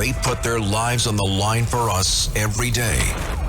They put their lives on the line for us every day.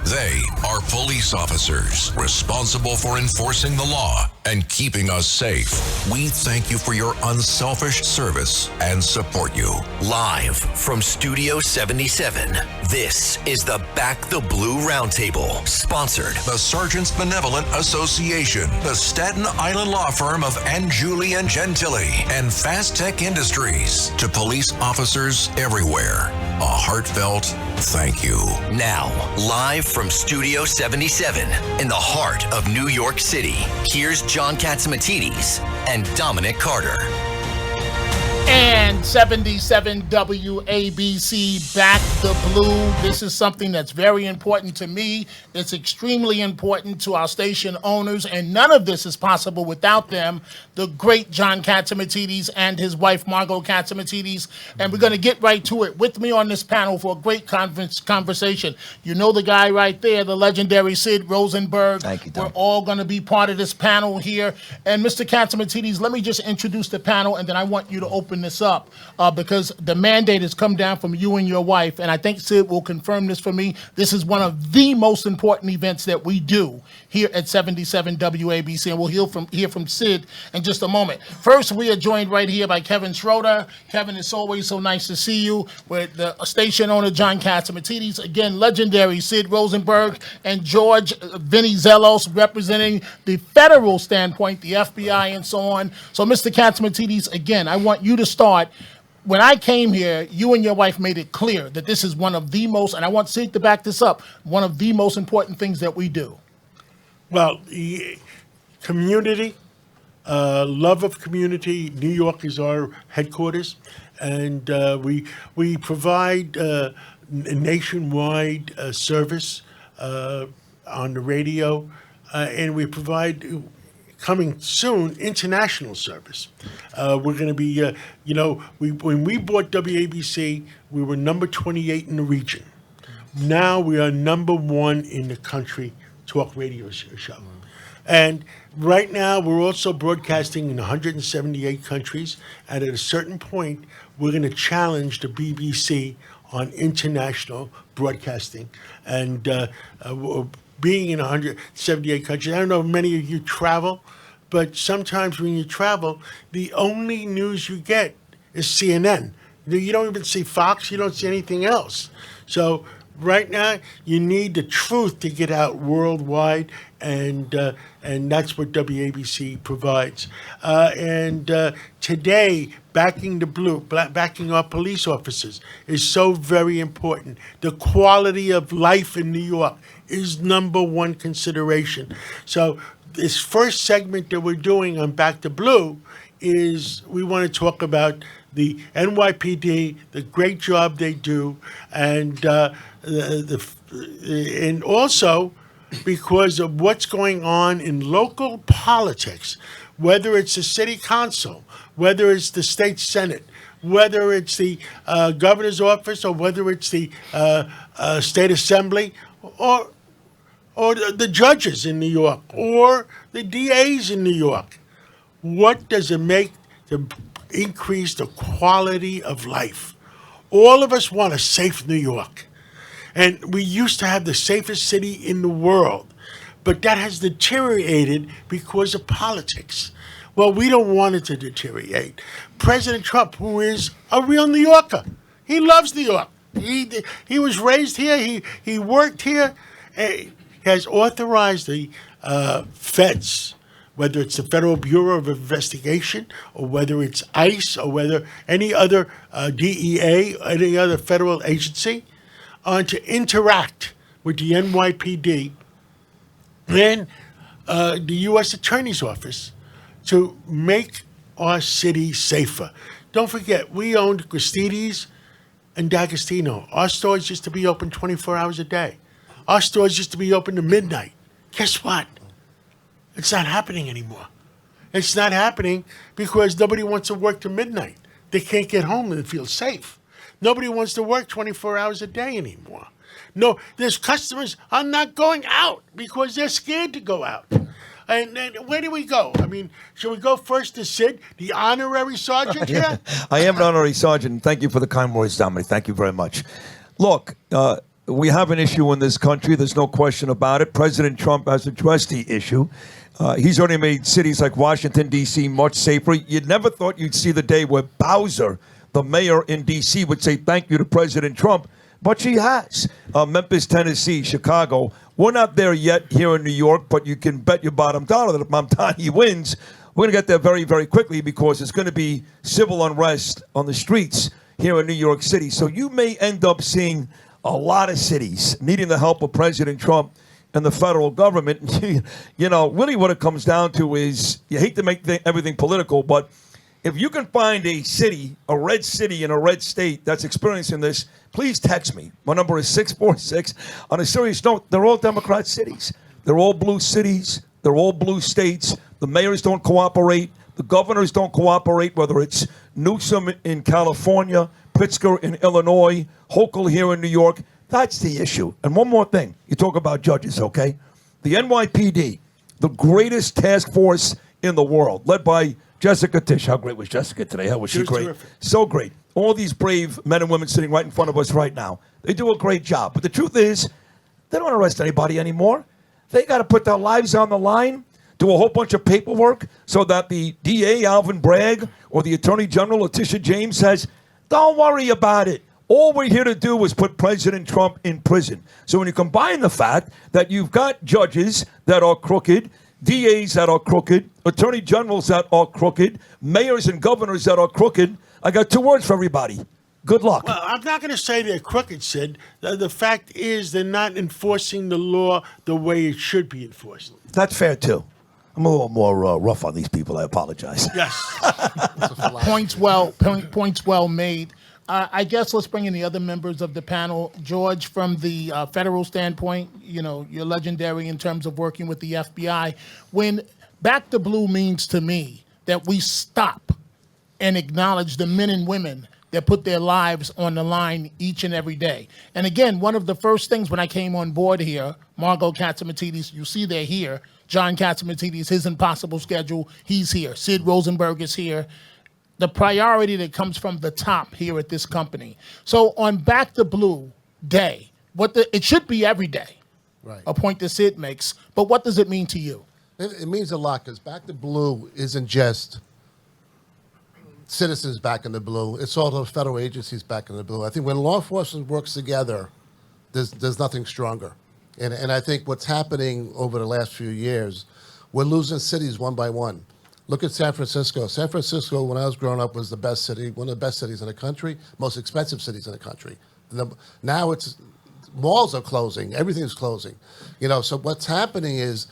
They are police officers responsible for enforcing the law and keeping us safe. We thank you for your unselfish service and support you. Live from Studio 77, this is the Back the Blue Roundtable, sponsored The Sergeants Benevolent Association, the Staten Island law firm of Anjuli and Gentili, and Fast Tech Industries. To police officers everywhere, a heartfelt thank you. Now, live from Studio 77 in the heart of New York City, here's John Catsimatidis and Dominic Carter. And 77 WABC, Back the Blue. This is something that's very important to me. It's extremely important to our station owners, and none of this is possible without them, the great John Catsimatidis and his wife, Margot Catsimatidis. And we're going to get right to it. With me on this panel for a great conversation. You know the guy right there, the legendary Sid Rosenberg. Thank you, Tom. We're all going to be part of this panel here. And Mr. Catsimatidis, let me just introduce the panel, and then I want you to open this up because the mandate has come down from you and your wife, and I think Sid will confirm this for me. This is one of the most important events that we do here at 77 WABC, and we'll hear from Sid in just a moment. First, we are joined right here by Kevin Schroeder. Kevin, it's always so nice to see you with the station owner, John Catsimatidis. Again, legendary Sid Rosenberg and George Venizelos representing the federal standpoint, the FBI and so on. So, Mr. Catsimatidis, again, I want you to start. When I came here, you and your wife made it clear that this is one of the most, and I want Sid to back this up, one of the most important things that we do. Well, community, love of community. New York is our headquarters, and we provide nationwide service on the radio, and we provide, coming soon, international service. We're going to be, when we bought WABC, we were number 28 in the region. Now we are number 1 in the country talk radio show. And right now we're also broadcasting in 178 countries. And at a certain point, we're going to challenge the BBC on international broadcasting. And being in 178 countries, I don't know if many of you travel, but sometimes when you travel, the only news you get is CNN. You don't even see Fox, you don't see anything else. So right now, you need the truth to get out worldwide, and that's what WABC provides. Today, backing the blue, backing our police officers is so very important. The quality of life in New York is number 1 consideration. So this first segment that we're doing on Back to Blue is we want to talk about the NYPD, the great job they do, and also because of what's going on in local politics, whether it's the city council, whether it's the state senate, whether it's the governor's office, or whether it's the state assembly, or the judges in New York, or the DAs in New York. What does it make to increase the quality of life? All of us want a safe New York. And we used to have the safest city in the world, but that has deteriorated because of politics. Well, we don't want it to deteriorate. President Trump, who is a real New Yorker, he loves New York. He was raised here. He worked here. Has authorized the feds, whether it's the Federal Bureau of Investigation, or whether it's ICE, or whether any other DEA, any other federal agency, to interact with the NYPD and the U.S. Attorney's Office to make our city safer. Don't forget, we owned Gristedes and D'Agostino. Our stores used to be open 24 hours a day. Our stores used to be open to midnight. Guess what? It's not happening anymore. It's not happening because nobody wants to work to midnight. They can't get home and feel safe. Nobody wants to work 24 hours a day anymore. No, there's customers are not going out because they're scared to go out. And where do we go? I mean, should we go first to Sid, the honorary sergeant here? I am an honorary sergeant. Thank you for the kind words, Dominic. Thank you very much. Look, we have an issue in this country. There's no question about it. President Trump has addressed the issue. He's already made cities like Washington, D.C. much safer. You never thought you'd see the day where Bowser, the mayor in D.C., would say thank you to President Trump, but she has. Memphis, Tennessee, Chicago. We're not there yet here in New York, but you can bet your bottom dollar that if Mamdani wins, we're going to get there very, very quickly because it's going to be civil unrest on the streets here in New York City. So you may end up seeing a lot of cities needing the help of President Trump and the federal government. You know, really what it comes down to is, you hate to make everything political, but if you can find a city, a red city in a red state that's experiencing this, please text me. My number is 646. On a serious note, they're all Democrat cities. They're all blue cities. They're all blue states. The mayors don't cooperate. The governors don't cooperate, whether it's Newsom in California, Pritzker in Illinois, Hochul here in New York. That's the issue. And one more thing. You talk about judges, okay? The NYPD, the greatest task force in the world, led by Jessica Tisch. How great was Jessica today? How was she great? Terrific. So great. All these brave men and women sitting right in front of us right now. They do a great job. But the truth is, they don't arrest anybody anymore. They got to put their lives on the line, do a whole bunch of paperwork so that the DA, Alvin Bragg, or the Attorney General, Letitia James, says, don't worry about it. All we're here to do is put President Trump in prison. So when you combine the fact that you've got judges that are crooked, DAs that are crooked, attorney generals that are crooked, mayors and governors that are crooked, I got two words for everybody. Good luck. Well, I'm not going to say they're crooked, Sid. The fact is they're not enforcing the law the way it should be enforced. That's fair, too. I'm a little more rough on these people. I apologize. Yes. Points well made. I guess let's bring in the other members of the panel. George, from the federal standpoint, you know, you're legendary in terms of working with the FBI. When Back to Blue means to me that we stop and acknowledge the men and women that put their lives on the line each and every day. And again, one of the first things when I came on board here, Margot Katzimatidis, you see they're here. John Katzimatidis, his impossible schedule, he's here. Sid Rosenberg is here. The priority that comes from the top here at this company. So on Back to Blue Day, it should be every day, right? A point that Sid makes. But what does it mean to you? It means a lot because Back to Blue isn't just citizens back in the blue. It's all the federal agencies back in the blue. I think when law enforcement works together, there's nothing stronger. And I think what's happening over the last few years, we're losing cities one by one. Look at San Francisco. San Francisco, when I was growing up, was the best city, one of the best cities in the country, most expensive cities in the country. Now it's malls are closing, everything's closing. You know, so what's happening is,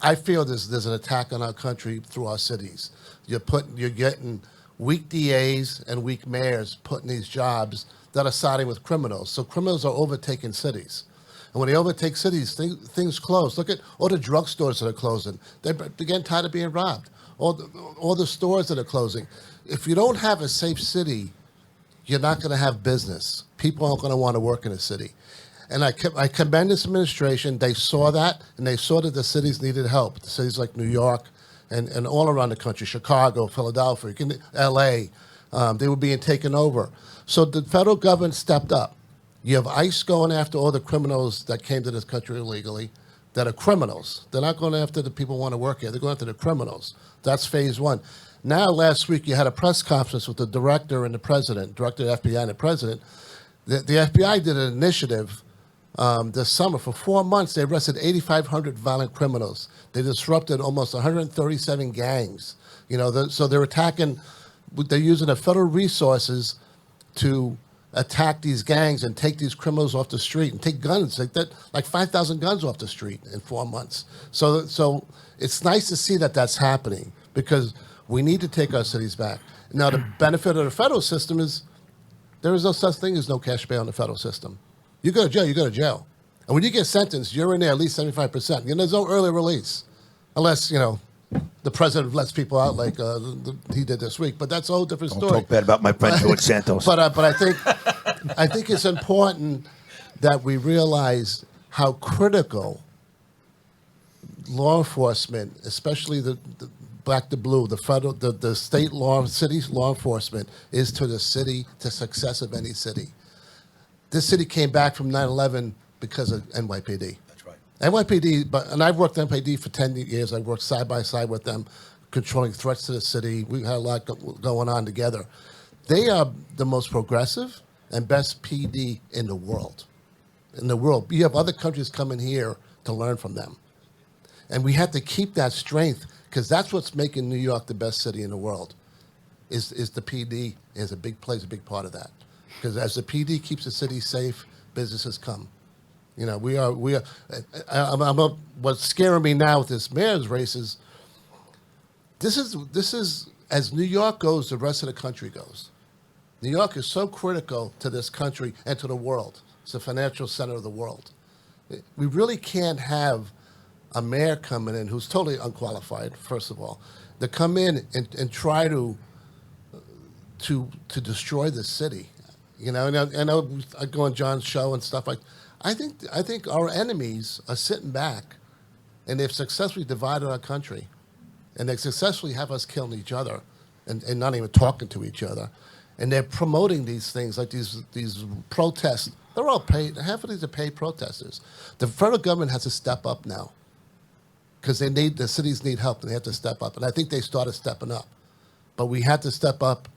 I feel there's an attack on our country through our cities. You're getting weak DAs and weak mayors put in these jobs that are siding with criminals. So criminals are overtaking cities. And when they overtake cities, things close. Look at all the drugstores that are closing. They're getting tired of being robbed. All the stores that are closing. If you don't have a safe city, you're not going to have business. People aren't going to want to work in a city. And I commend this administration. They saw that, and they saw that the cities needed help. The cities like New York and all around the country, Chicago, Philadelphia, L.A., they were being taken over. So the federal government stepped up. You have ICE going after all the criminals that came to this country illegally that are criminals. They're not going after the people who want to work here. They're going after the criminals. That's phase one. Now, last week, you had a press conference with the director and the president, director of the FBI and the president. The FBI did an initiative this summer. For 4 months, they arrested 8,500 violent criminals. They disrupted almost 137 gangs. You know, so they're attacking, they're using the federal resources to attack these gangs and take these criminals off the street and take guns, like 5,000 guns off the street in 4 months. So it's nice to see that that's happening because we need to take our cities back. Now, the benefit of the federal system is there is no such thing as no cash bail in the federal system. You go to jail, you go to jail. And when you get sentenced, you're in there at least 75%. You know, there's no early release unless, you know, the president lets people out like he did this week. But that's a whole different story. Don't talk bad about my friend George Santos. But I think it's important that we realize how critical law enforcement, especially the black to blue, the federal, the state law, city's law enforcement is to the city, to success of any city. This city came back from 9/11 because of NYPD. That's right. NYPD, and I've worked NYPD for 10 years. I've worked side by side with them, controlling threats to the city. We've had a lot going on together. They are the most progressive and best PD in the world. In the world, you have other countries coming here to learn from them, and we have to keep that strength because that's what's making New York the best city in the world. Is the PD plays a big part of that. Because as the PD keeps the city safe, businesses come. You know, we are. What's scaring me now with this mayor's race is this is as New York goes, the rest of the country goes. New York is so critical to this country and to the world. It's the financial center of the world. We really can't have a mayor coming in who's totally unqualified, first of all, to come in and try to destroy the city. You know, and I know I go on John's show and stuff like. I think our enemies are sitting back, and they've successfully divided our country, and they successfully have us killing each other, and not even talking to each other, and they're promoting these things like these protests. They're all paid. Half of these are paid protesters. The federal government has to step up now, because the cities need help, and they have to step up. And I think they started stepping up, but we had to step up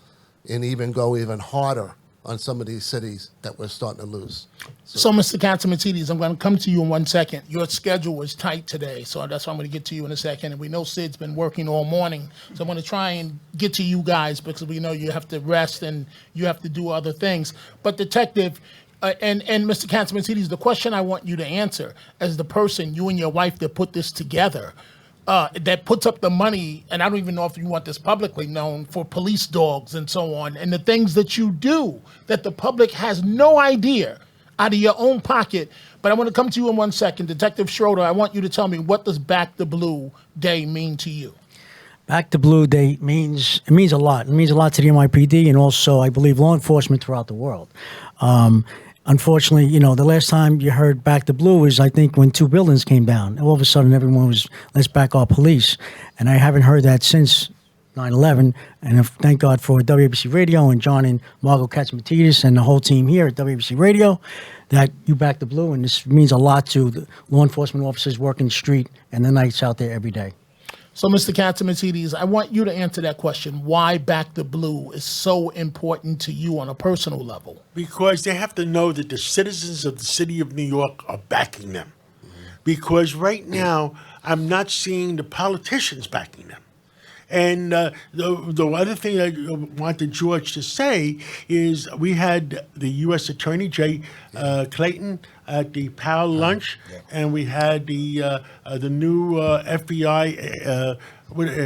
and go even harder on some of these cities that we're starting to lose. So Mr. Catsimatidis, I'm going to come to you in 1 second. Your schedule is tight today, so that's why I'm going to get to you in a second. And we know Sid's been working all morning, so I'm going to try and get to you guys because we know you have to rest and you have to do other things. But Detective and Mr. Catsimatidis, the question I want you to answer as the person, you and your wife, that put this together, that puts up the money, and I don't even know if you want this publicly known, for police dogs and so on, and the things that you do that the public has no idea out of your own pocket. But I want to come to you in 1 second. Detective Schroeder, I want you to tell me, what does Back the Blue Day mean to you? Back the Blue Day means a lot. It means a lot to the NYPD and also, I believe, law enforcement throughout the world. Unfortunately, you know, the last time you heard Back the Blue is, I think, when 2 buildings came down. All of a sudden, everyone was, let's back our police. And I haven't heard that since 9/11. And thank God for WABC Radio and John and Margot Catsimatidis and the whole team here at WABC Radio that you back the blue. And this means a lot to the law enforcement officers working the street and the nights out there every day. So, Mr. Catsimatidis, I want you to answer that question. Why Back the Blue is so important to you on a personal level? Because they have to know that the citizens of the city of New York are backing them. Because right now, I'm not seeing the politicians backing them. And the other thing I wanted George to say is we had the U.S. Attorney, Jay Clayton, at the Powell lunch, and we had the new FBI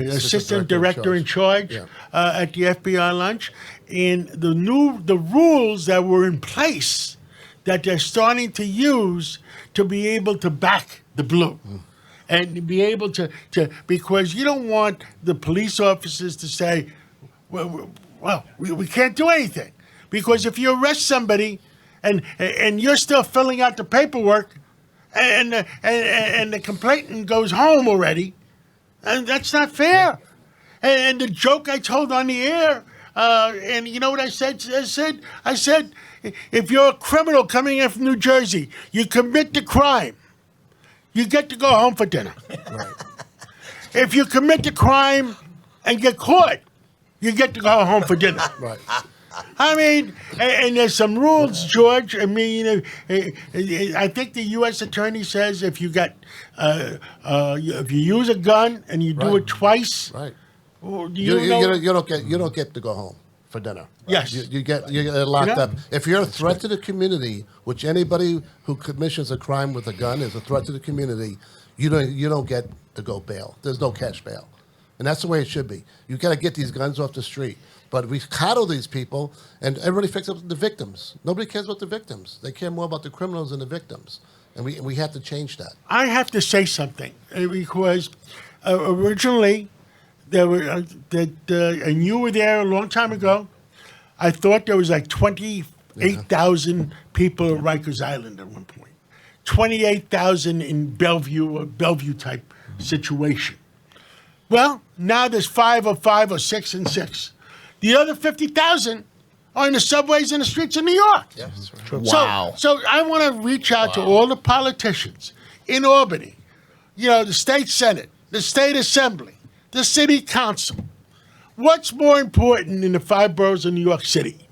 assistant director in charge at the FBI lunch. And the rules that were in place that they're starting to use to be able to back the blue. And be able to, because you don't want the police officers to say, well, we can't do anything. Because if you arrest somebody and you're still filling out the paperwork and the complainant goes home already, and that's not fair. And the joke I told on the air, and you know what I said? I said, if you're a criminal coming in from New Jersey, you commit the crime, you get to go home for dinner. Right. If you commit the crime and get caught, you get to go home for dinner. Right. I mean, and there's some rules, George. I mean, I think the U.S. Attorney says if you if you use a gun and you do it twice, right, you don't get to go home for dinner. Yes, you get locked up. If you're a threat to the community, which anybody who commissions a crime with a gun is a threat to the community, you don't get to go bail. There's no cash bail, and that's the way it should be. You got to get these guns off the street. But we coddle these people, and everybody picks up the victims. Nobody cares about the victims. They care more about the criminals than the victims, and we have to change that. I have to say something because originally there were and you were there a long time ago. I thought there was like 28,000 people at Rikers Island at one point, 28,000 in Bellevue or Bellevue type situation. Well, now there's 5 or 5 or 6 and 6. The other 50,000 are in the subways and the streets of New York. Yeah, that's right. Wow. So I want to reach out to all the politicians in Albany, the state senate, the state assembly, the city council. What's more important in the 5 boroughs of New York City?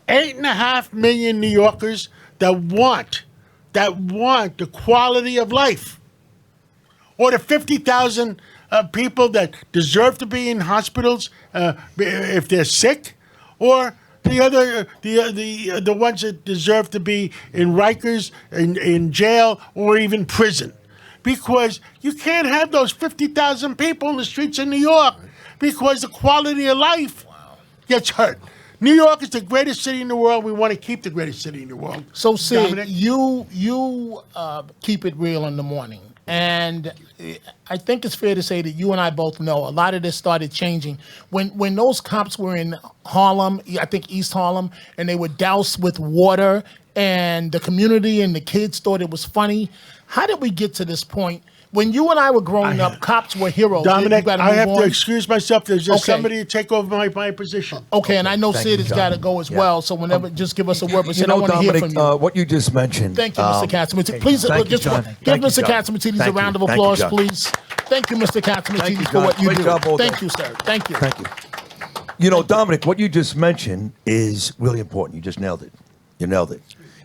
8.5 million New Yorkers that want the quality of life, or the 50,000 people that deserve to be in hospitals if they're sick, or the ones that deserve to be in Rikers, in jail, or even prison. Because you can't have those 50,000 people in the streets of New York because the quality of life gets hurt. New York is the greatest city in the world. We want to keep the greatest city in the world. So, Sid, Dominic? you keep it real in the morning. And I think it's fair to say that you and I both know a lot of this started changing. When those cops were in Harlem, I think East Harlem, and they were doused with water, and the community and the kids thought it was funny. How did we get to this point? When you and I were growing up, cops were heroes. Dominic, You gotta I move have on. to excuse myself. There's just Okay. somebody to take over my position. Okay, and I know Thank Sid you, has John. got to go as well. So whenever, just give us a word. But Sid, I want to hear from Dominic, you. what you just mentioned. Thank you, Mr. Katzimatidis. Please, Thank you, just John. give Thank you, Mr. John. Katzimatidis a Thank you. round of Thank you, applause, John. please. Thank you, Mr. Thank Katzimatidis, you, for John. what you Great do. job all Thank day. you, sir. Thank you. Thank you. Dominic, what you just mentioned is really important. You just nailed it. You nailed it.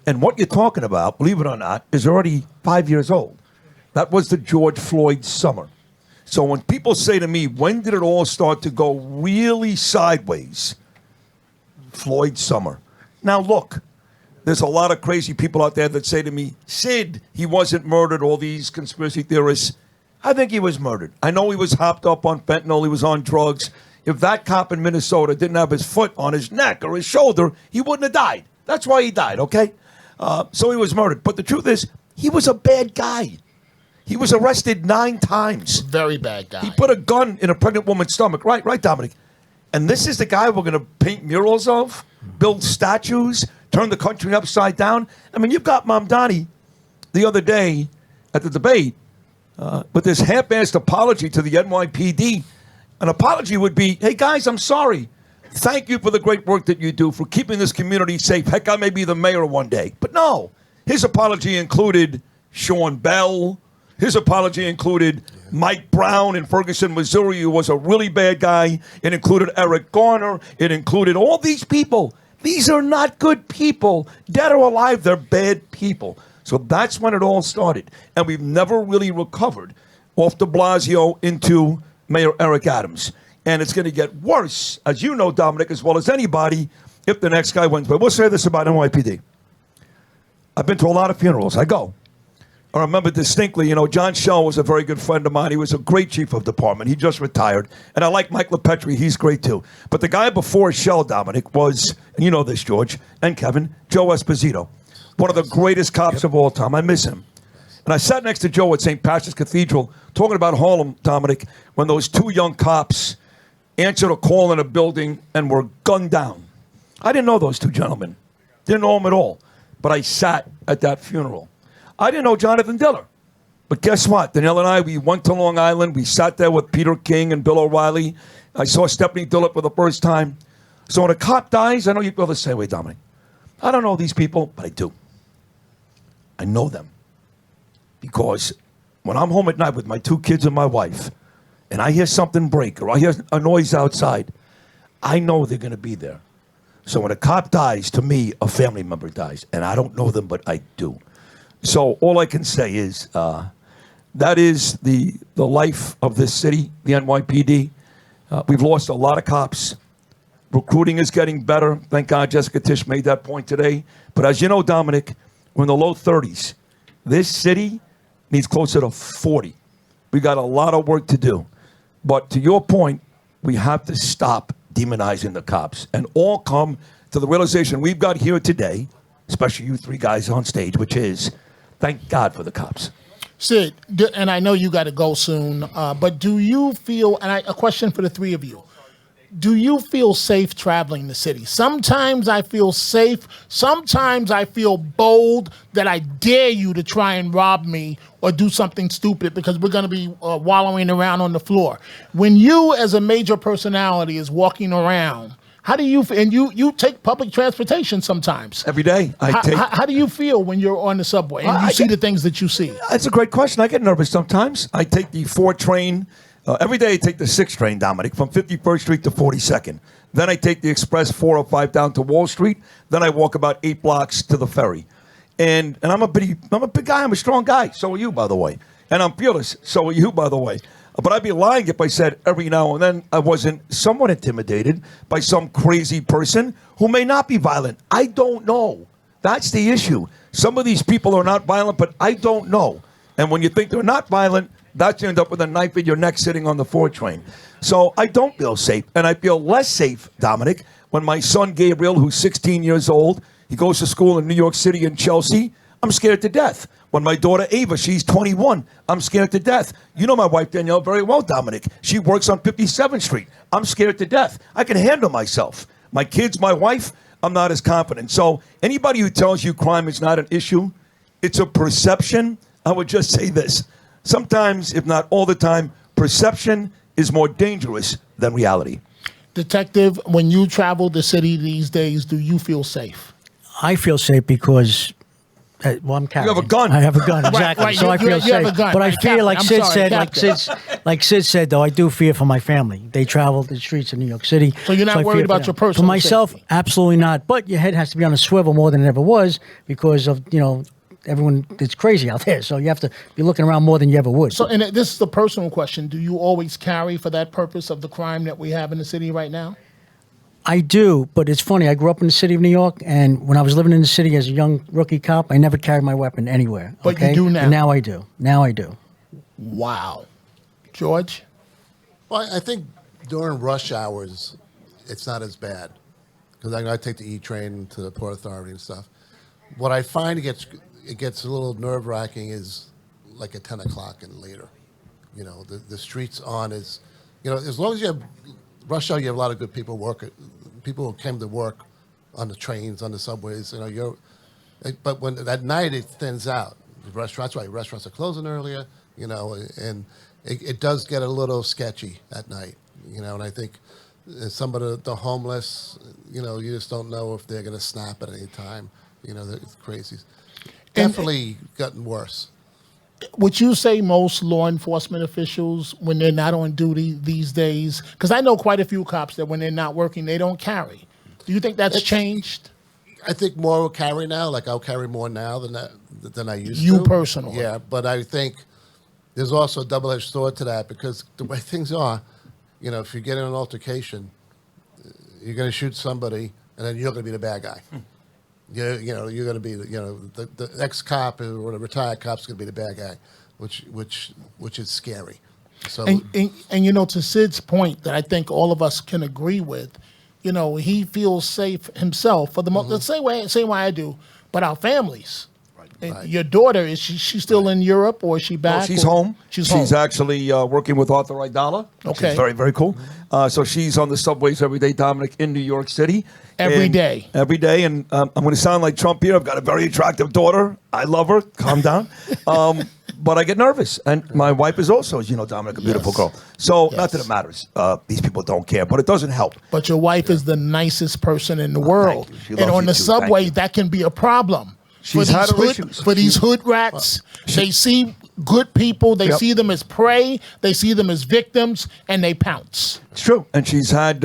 And what you're talking about, believe it or not, is already 5 years old. That was the George Floyd summer. So when people say to me, when did it all start to go really sideways? Floyd summer. Now look, there's a lot of crazy people out there that say to me, Sid, he wasn't murdered, all these conspiracy theorists. I think he was murdered. I know he was hopped up on fentanyl, he was on drugs. If that cop in Minnesota didn't have his foot on his neck or his shoulder, he wouldn't have died. That's why he died, okay? So he was murdered. But the truth is, he was a bad guy. He was arrested 9 times. Very bad guy. He put a gun in a pregnant woman's stomach. Right, Dominic. And this is the guy we're going to paint murals of, build statues, turn the country upside down. I mean, you've got Mamdani the other day at the debate with this half-assed apology to the NYPD. An apology would be, hey, guys, I'm sorry. Thank you for the great work that you do for keeping this community safe. Heck, I may be the mayor one day. But no, his apology included Sean Bell. His apology included Mike Brown in Ferguson, Missouri, who was a really bad guy. It included Eric Garner. It included all these people. These are not good people. Dead or alive, they're bad people. So that's when it all started. And we've never really recovered off de Blasio into Mayor Eric Adams. And it's going to get worse, as you know, Dominic, as well as anybody, if the next guy wins. But we'll say this about NYPD. I've been to a lot of funerals. I go. I remember distinctly, John Shell was a very good friend of mine. He was a great chief of department. He just retired. And I like Mike LePetri. He's great, too. But the guy before Shell, Dominic, was, and you know this, George, and Kevin, Joe Esposito. One of the greatest cops of all time. I miss him. And I sat next to Joe at St. Patrick's Cathedral talking about Harlem, Dominic, when those 2 young cops answered a call in a building and were gunned down. I didn't know those 2 gentlemen. Didn't know them at all. But I sat at that funeral. I didn't know Jonathan Diller. But guess what? Danielle and I, we went to Long Island. We sat there with Peter King and Bill O'Reilly. I saw Stephanie Dillard for the first time. So when a cop dies, I know you feel the same way, Dominic. I don't know these people, but I do. I know them. Because when I'm home at night with my 2 kids and my wife, and I hear something break or I hear a noise outside, I know they're going to be there. So when a cop dies, to me, a family member dies. And I don't know them, but I do. So all I can say is that is the life of this city, the NYPD. We've lost a lot of cops. Recruiting is getting better. Thank God Jessica Tisch made that point today. But as you know, Dominic, we're in the low 30s. This city needs closer to 40. We got a lot of work to do. But to your point, we have to stop demonizing the cops and all come to the realization we've got here today, especially you 3 guys on stage, which is thank God for the cops. Sid, and I know you got to go soon, but do you feel, and a question for the 3 of you, Do you feel safe traveling the city? Sometimes I feel safe. Sometimes I feel bold that I dare you to try and rob me or do something stupid because we're going to be wallowing around on the floor. When you, as a major personality, is walking around, how do you, and you take public transportation sometimes. Every day. How do you feel when you're on the subway and you see the things that you see? That's a great question. I get nervous sometimes. I take the 4 train. Every day I take the 6 train, Dominic, from 51st Street to 42nd. Then I take the Express 405 down to Wall Street. Then I walk about 8 blocks to the ferry. And I'm a big guy. I'm a strong guy. So are you, by the way. And I'm fearless. So are you, by the way. But I'd be lying if I said every now and then I wasn't somewhat intimidated by some crazy person who may not be violent. I don't know. That's the issue. Some of these people are not violent, but I don't know. And when you think they're not violent, that's you end up with a knife in your neck sitting on the 4 train. So I don't feel safe. And I feel less safe, Dominic, when my son Gabriel, who's 16 years old, he goes to school in New York City and Chelsea, I'm scared to death. When my daughter Ava, she's 21, I'm scared to death. You know my wife Danielle very well, Dominic. She works on 57th Street. I'm scared to death. I can handle myself. My kids, my wife, I'm not as confident. So anybody who tells you crime is not an issue, it's a perception. I would just say this. Sometimes, if not all the time, perception is more dangerous than reality. Detective, when you travel the city these days, do you feel safe? I feel safe because, I'm Captain. You have a gun. I have a gun, exactly. right. So I feel You have safe. a gun. But I Right, fear, like Captain. Sid said, like Sid said, though, I do fear for my family. They travel the streets of New York City. So you're not I worried fear for about them. your personal For myself, safety? absolutely not. But your head has to be on a swivel more than it ever was because of, everyone, it's crazy out there. So you have to be looking around more than you ever would. So, and this is a personal question. Do you always carry for that purpose of the crime that we have in the city right now? I do, but it's funny. I grew up in the city of New York, and when I was living in the city as a young rookie cop, I never carried my weapon anywhere. But you do now? And now I do. Now I do. Wow. George? Well, I think during rush hours, it's not as bad because I take the E train to the Port Authority and stuff. What I find it gets a little nerve-wracking is like at 10 o'clock and later. The streets on is, as long as you have rush hour, you have a lot of good people people who came to work on the trains, on the subways. But when at night it thins out. Restaurants are closing earlier. And it does get a little sketchy at night. And I think some of the homeless, you just don't know if they're going to snap at any time. It's crazy. Definitely gotten worse. Would you say most law enforcement officials, when they're not on duty these days, because I know quite a few cops that when they're not working, they don't carry. Do you think that's changed? I think more will carry now. Like I'll carry more now than I used to. You personally? Yeah, but I think there's also a double-edged sword to that because the way things are, if you get in an altercation, you're going to shoot somebody, and then you're going to be the bad guy. You're going to be the ex-cop or the retired cop's going to be the bad guy, which is scary. So and to Sid's point that I think all of us can agree with, he feels safe himself for the most, the same way I do, but our families. Right. Your daughter, is she still in Europe or is she back? No, she's home. She's home. Actually working with Arthur Aidala. Okay. She's very, very cool. So she's on the subways every day, Dominic, in New York City. Every day. Every day. And I'm going to sound like Trump here. I've got a very attractive daughter. I love her. Calm down. But I get nervous. And my wife is also, as you know, Dominic, a beautiful girl. So not that it matters. These people don't care, but it doesn't help. But your wife is the nicest person in the world. And on the subway, that can be a problem. She's had her issues. For these hood rats, they see good people, they see them as prey, they see them as victims, and they pounce. It's true. And she's had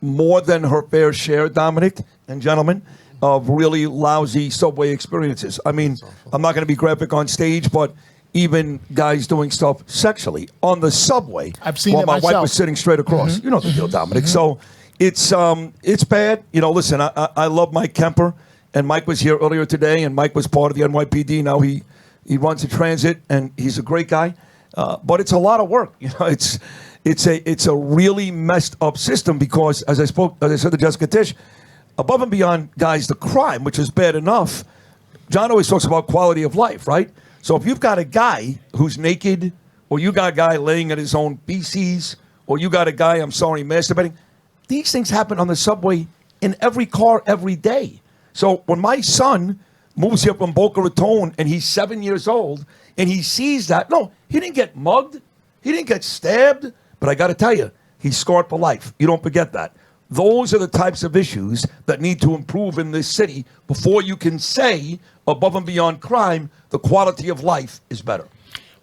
more than her fair share, Dominic and gentlemen, of really lousy subway experiences. I mean, I'm not going to be graphic on stage, but even guys doing stuff sexually on the subway. I've seen while it my myself. wife was sitting straight across. You know the deal, Dominic. So it's bad. Listen, I love Mike Kemper. And Mike was here earlier today, and Mike was part of the NYPD. Now he runs the transit, and he's a great guy. But it's a lot of work. It's a really messed up system because, as I said to Jessica Tisch, above and beyond, guys, the crime, which is bad enough. John always talks about quality of life, right? So if you've got a guy who's naked, or you got a guy laying in his own feces, or you got a guy, I'm sorry, masturbating, these things happen on the subway in every car every day. So when my son moves here from Boca Raton and he's 7 years old and he sees that, no, he didn't get mugged. He didn't get stabbed. But I got to tell you, he's scarred for life. You don't forget that. Those are the types of issues that need to improve in this city before you can say, above and beyond crime, the quality of life is better.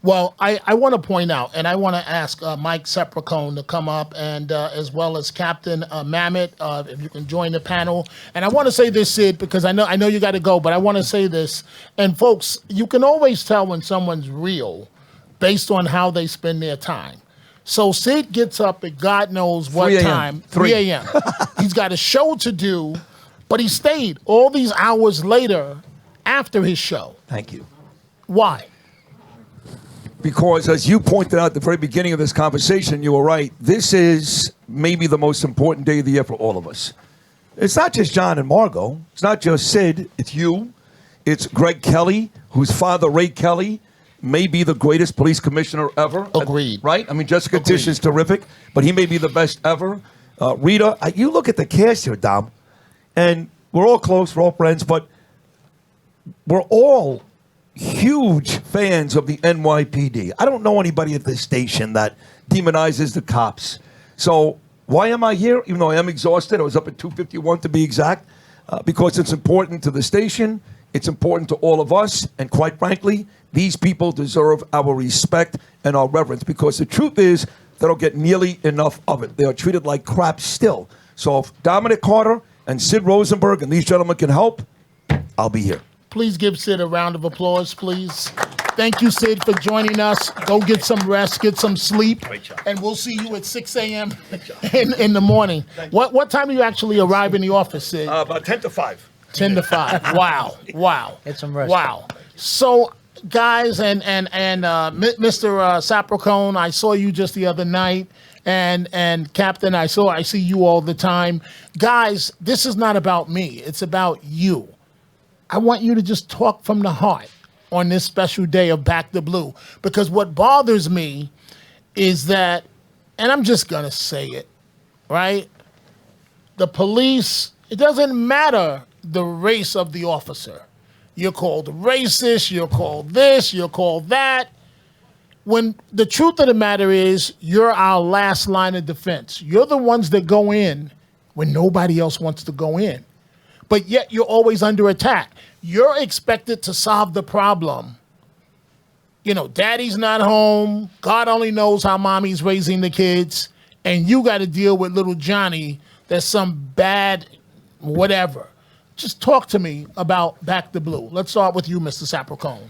Well, I want to point out, and I want to ask Mike Sepracone to come up, and as well as Captain Mamet, if you can join the panel. And I want to say this, Sid, because I know you got to go, but I want to say this. And folks, you can always tell when someone's real based on how they spend their time. So Sid gets up at God knows what 3 a.m. time, 3 a.m. He's got a show to do, but he stayed all these hours later after his show. Thank you. Why? Because as you pointed out at the very beginning of this conversation, you were right. This is maybe the most important day of the year for all of us. It's not just John and Margot. It's not just Sid. It's you. It's Greg Kelly, whose father, Ray Kelly, may be the greatest police commissioner ever. Agreed. Right? I mean, Jessica Tisch is terrific, but he may be the best ever. Rita, you look at the cast here, Dom, and we're all close, we're all friends, but we're all huge fans of the NYPD. I don't know anybody at this station that demonizes the cops. So why am I here? Even though I am exhausted, I was up at 2:51 to be exact, because it's important to the station, it's important to all of us, and quite frankly, these people deserve our respect and our reverence, because the truth is they don't get nearly enough of it. They are treated like crap still. So if Dominic Carter and Sid Rosenberg and these gentlemen can help, I'll be here. Please give Sid a round of applause, please. Thank you, Sid, for joining us. Go get some rest, get some sleep, and we'll see you at 6 a.m. in the morning. What time do you actually arrive in the office, Sid? About 10 to 5. 10 to 5. Wow. Get some rest. Wow. So, guys, and Mr. Sapracone, I saw you just the other night. And Captain, I see you all the time. Guys, this is not about me. It's about you. I want you to just talk from the heart on this special day of Back the Blue. Because what bothers me is that, and I'm just going to say it, right? The police, it doesn't matter the race of the officer. You're called racist, you're called this, you're called that. When the truth of the matter is, you're our last line of defense. You're the ones that go in when nobody else wants to go in. But yet you're always under attack. You're expected to solve the problem. You know, daddy's not home. God only knows how mommy's raising the kids. And you got to deal with little Johnny that's some bad whatever. Just talk to me about Back the Blue. Let's start with you, Mr. Sapracone.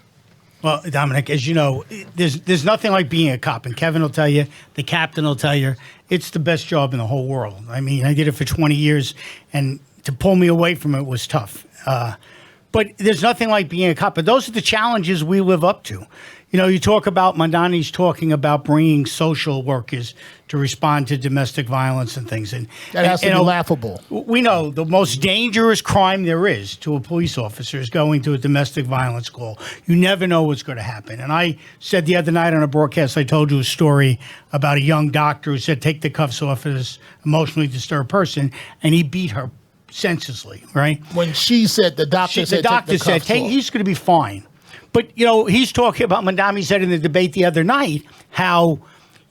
Well, Dominic, as you know, there's nothing like being a cop. And Kevin will tell you, the captain will tell you, it's the best job in the whole world. I mean, I did it for 20 years, and to pull me away from it was tough. But there's nothing like being a cop. But those are the challenges we live up to. You know, you talk about, Mandani's talking about bringing social workers to respond to domestic violence and things. And that has to be laughable. We know the most dangerous crime there is to a police officer is going to a domestic violence call. You never know what's going to happen. And I said the other night on a broadcast, I told you a story about a young doctor who said, take the cuffs off of this emotionally disturbed person, and he beat her senselessly, right? When she said, the doctor said, hey, he's going to be fine. But, you know, he's talking about, Mandami said in the debate the other night, how,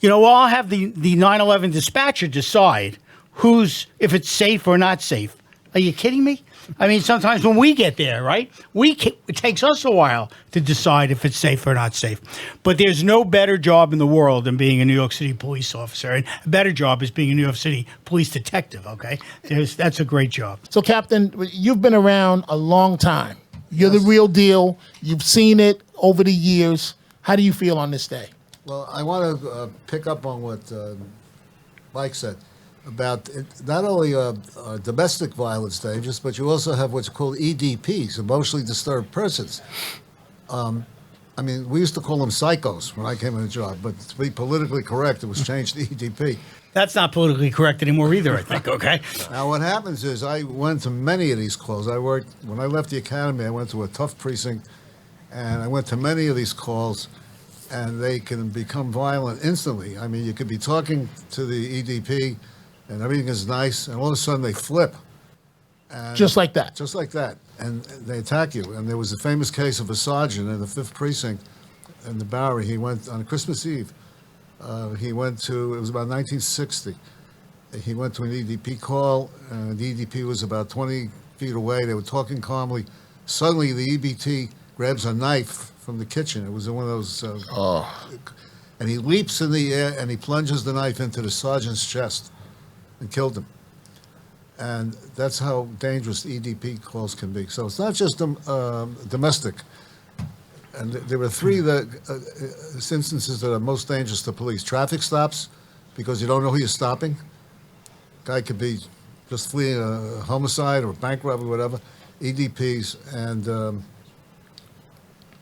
you know, well, I'll have the 9/11 dispatcher decide if it's safe or not safe. Are you kidding me? I mean, sometimes when we get there, right, it takes us a while to decide if it's safe or not safe. But there's no better job in the world than being a New York City police officer. And a better job is being a New York City police detective, okay? That's a great job. So, Captain, you've been around a long time. You're the real deal. You've seen it over the years. How do you feel on this day? Well, I want to pick up on what Mike said about not only domestic violence dangers, but you also have what's called EDPs, emotionally disturbed persons. I mean, we used to call them psychos when I came in the job, but to be politically correct, it was changed to EDP. That's not politically correct anymore either, I think, okay? Now, what happens is I went to many of these calls. When I left the academy, I went to a tough precinct, and I went to many of these calls, and they can become violent instantly. I mean, you could be talking to the EDP, and everything is nice, and all of a sudden they flip. Just like that. Just like that. And they attack you. And there was a famous case of a sergeant in the 5th Precinct in the Bowery. He went on Christmas Eve. He went to, it was about 1960. He went to an EDP call, and the EDP was about 20 feet away. They were talking calmly. Suddenly, the EBT grabs a knife from the kitchen. It was one of those. And he leaps in the air, and he plunges the knife into the sergeant's chest and killed him. And that's how dangerous EDP calls can be. So it's not just domestic. And there were 3 instances that are most dangerous to police. Traffic stops, because you don't know who you're stopping. Guy could be just fleeing a homicide or a bank robbery, whatever. EDPs and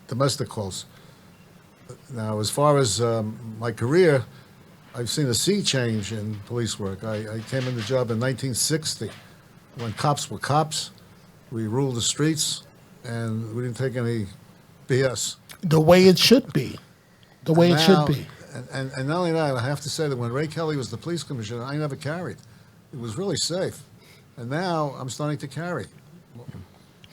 domestic calls. Now, as far as my career, I've seen a sea change in police work. I came in the job in 1960 when cops were cops. We ruled the streets, and we didn't take any BS. The way it should be. The way it should be. And not only that, I have to say that when Ray Kelly was the police commissioner, I never carried. It was really safe. And now I'm starting to carry.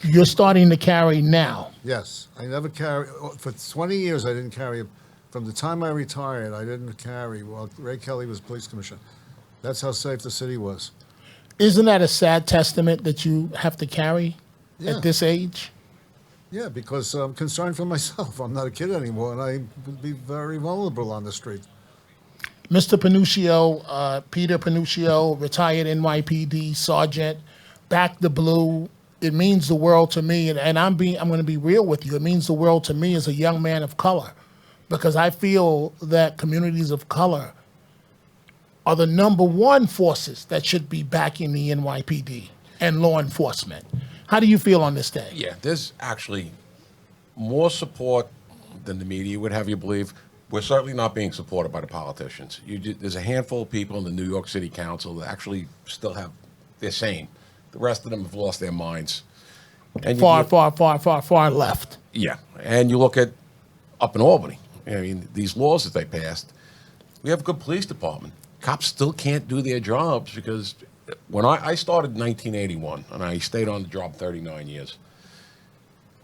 You're starting to carry now. Yes. I never carry. For 20 years, I didn't carry. From the time I retired, I didn't carry while Ray Kelly was police commissioner. That's how safe the city was. Isn't that a sad testament that you have to carry at this age? Yeah, because I'm concerned for myself. I'm not a kid anymore, and I would be very vulnerable on the street. Mr. Panuccio, Peter Panuccio, retired NYPD sergeant, back the blue. It means the world to me, and I'm going to be real with you. It means the world to me as a young man of color, because I feel that communities of color are the number 1 forces that should be backing the NYPD and law enforcement. How do you feel on this day? Yeah, there's actually more support than the media would have you believe. We're certainly not being supported by the politicians. There's a handful of people in the New York City Council that actually still they're sane. The rest of them have lost their minds. And far left. Yeah, and you look at up in Albany. I mean, these laws that they passed, we have a good police department. Cops still can't do their jobs because when I started in 1981, and I stayed on the job 39 years,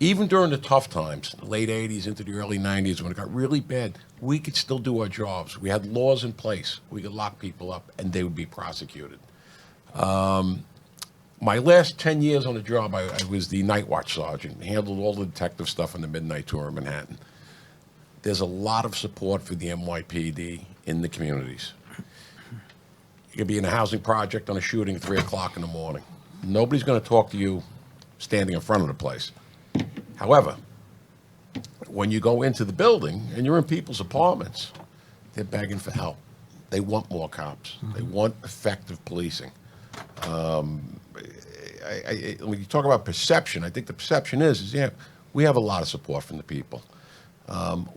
even during the tough times, the late 80s into the early 90s, when it got really bad, we could still do our jobs. We had laws in place. We could lock people up, and they would be prosecuted. My last 10 years on the job, I was the night watch sergeant, handled all the detective stuff on the midnight tour in Manhattan. There's a lot of support for the NYPD in the communities. You could be in a housing project on a shooting at 3 o'clock in the morning. Nobody's going to talk to you standing in front of the place. However, when you go into the building and you're in people's apartments, they're begging for help. They want more cops. They want effective policing. When you talk about perception, I think the perception is we have a lot of support from the people.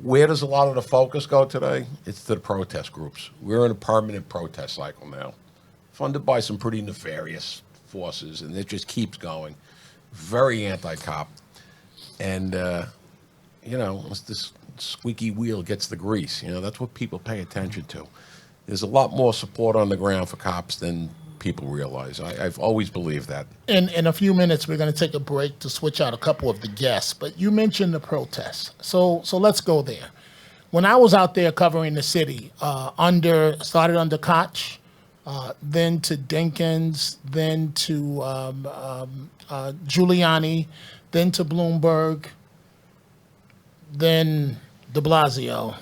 Where does a lot of the focus go today? It's to the protest groups. We're in a permanent protest cycle now, funded by some pretty nefarious forces, and it just keeps going. Very anti-cop. And, once this squeaky wheel gets the grease, that's what people pay attention to. There's a lot more support on the ground for cops than people realize. I've always believed that. In a few minutes, we're going to take a break to switch out a couple of the guests. But you mentioned the protests, so let's go there. When I was out there covering the city, started under Koch, then to Dinkins, then to Giuliani, then to Bloomberg, then de Blasio.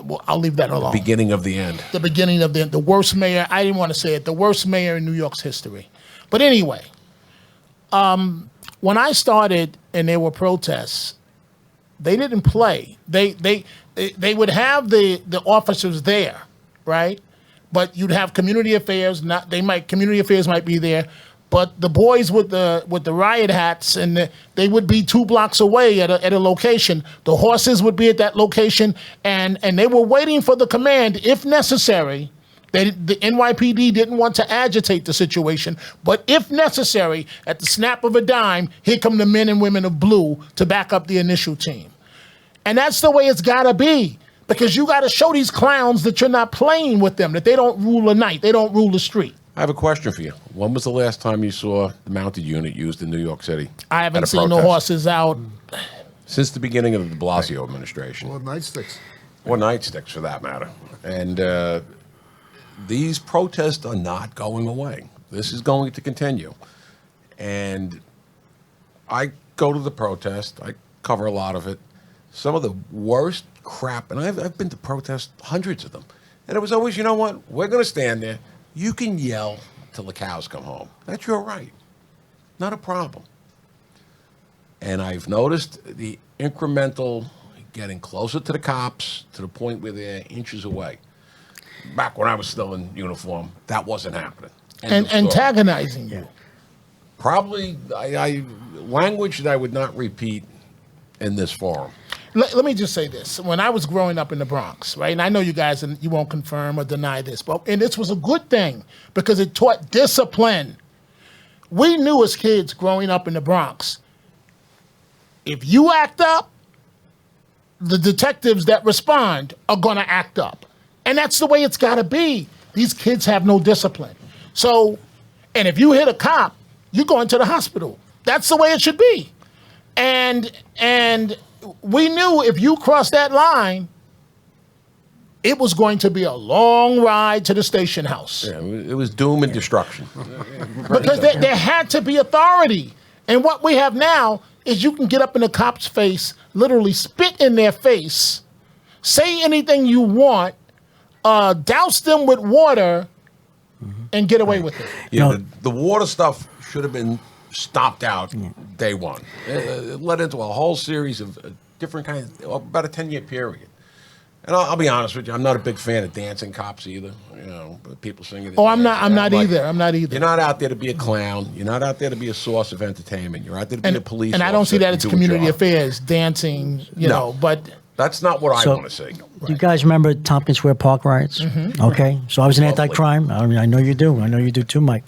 Well, I'll leave that alone. Beginning of the end. The beginning of the worst mayor. I didn't want to say it. The worst mayor in New York's history. But anyway, when I started and there were protests, they didn't play. They would have the officers there, right? But you'd have community affairs. Community affairs might be there, but the boys with the riot hats and they would be 2 blocks away at a location. The horses would be at that location, and they were waiting for the command, if necessary. The NYPD didn't want to agitate the situation, but if necessary, at the snap of a dime, here come the men and women of blue to back up the initial team. And that's the way it's got to be, Because you got to show these clowns that you're not playing with them, that they don't rule the night, they don't rule the street. I have a question for you. When was the last time you saw the mounted unit used in New York City? I at haven't a seen no protest? horses out. Since the beginning of the de Blasio administration. Or nightsticks. Or nightsticks, for that matter. And these protests are not going away. This is going to continue. And I go to the protest. I cover a lot of it. Some of the worst crap, and I've been to protests, hundreds of them. And it was always, you know what? We're going to stand there. You can yell till the cows come home. That's your right. Not a problem. And I've noticed the incremental getting closer to the cops to the point where they're inches away. Back when I was still in uniform, that wasn't happening. And antagonizing you. Probably I language that I would not repeat in this forum. Let me just say this. When I was growing up in the Bronx, right, and I know you guys, and you won't confirm or deny this, and this was a good thing because it taught discipline. We knew as kids growing up in the Bronx, if you act up, the detectives that respond are going to act up. And that's the way it's got to be. These kids have no discipline. So, and if you hit a cop, you're going to the hospital. That's the way it should be. And we knew if you crossed that line, it was going to be a long ride to the station house. Yeah, it was doom and destruction. Because there had to be authority. And what we have now is you can get up in the cop's face, literally spit in their face, say anything you want, douse them with water, and get away with it. Yeah, the water stuff should have been stopped out day one. It led into a whole series of different kinds, about a 10-year period. And I'll be honest with you, I'm not a big fan of dancing cops either. You know, people singing. Oh, I'm not either. I'm not either. You're not out there to be a clown. You're not out there to be a source of entertainment. You're out there to be a police And I don't see officer that and as do a community job. affairs, dancing, you know, but... That's not what I want to see. Do you guys remember Tompkins Square Park riots? Okay, so I was an anti-crime. I mean, I know you do. I know you do too, Mike.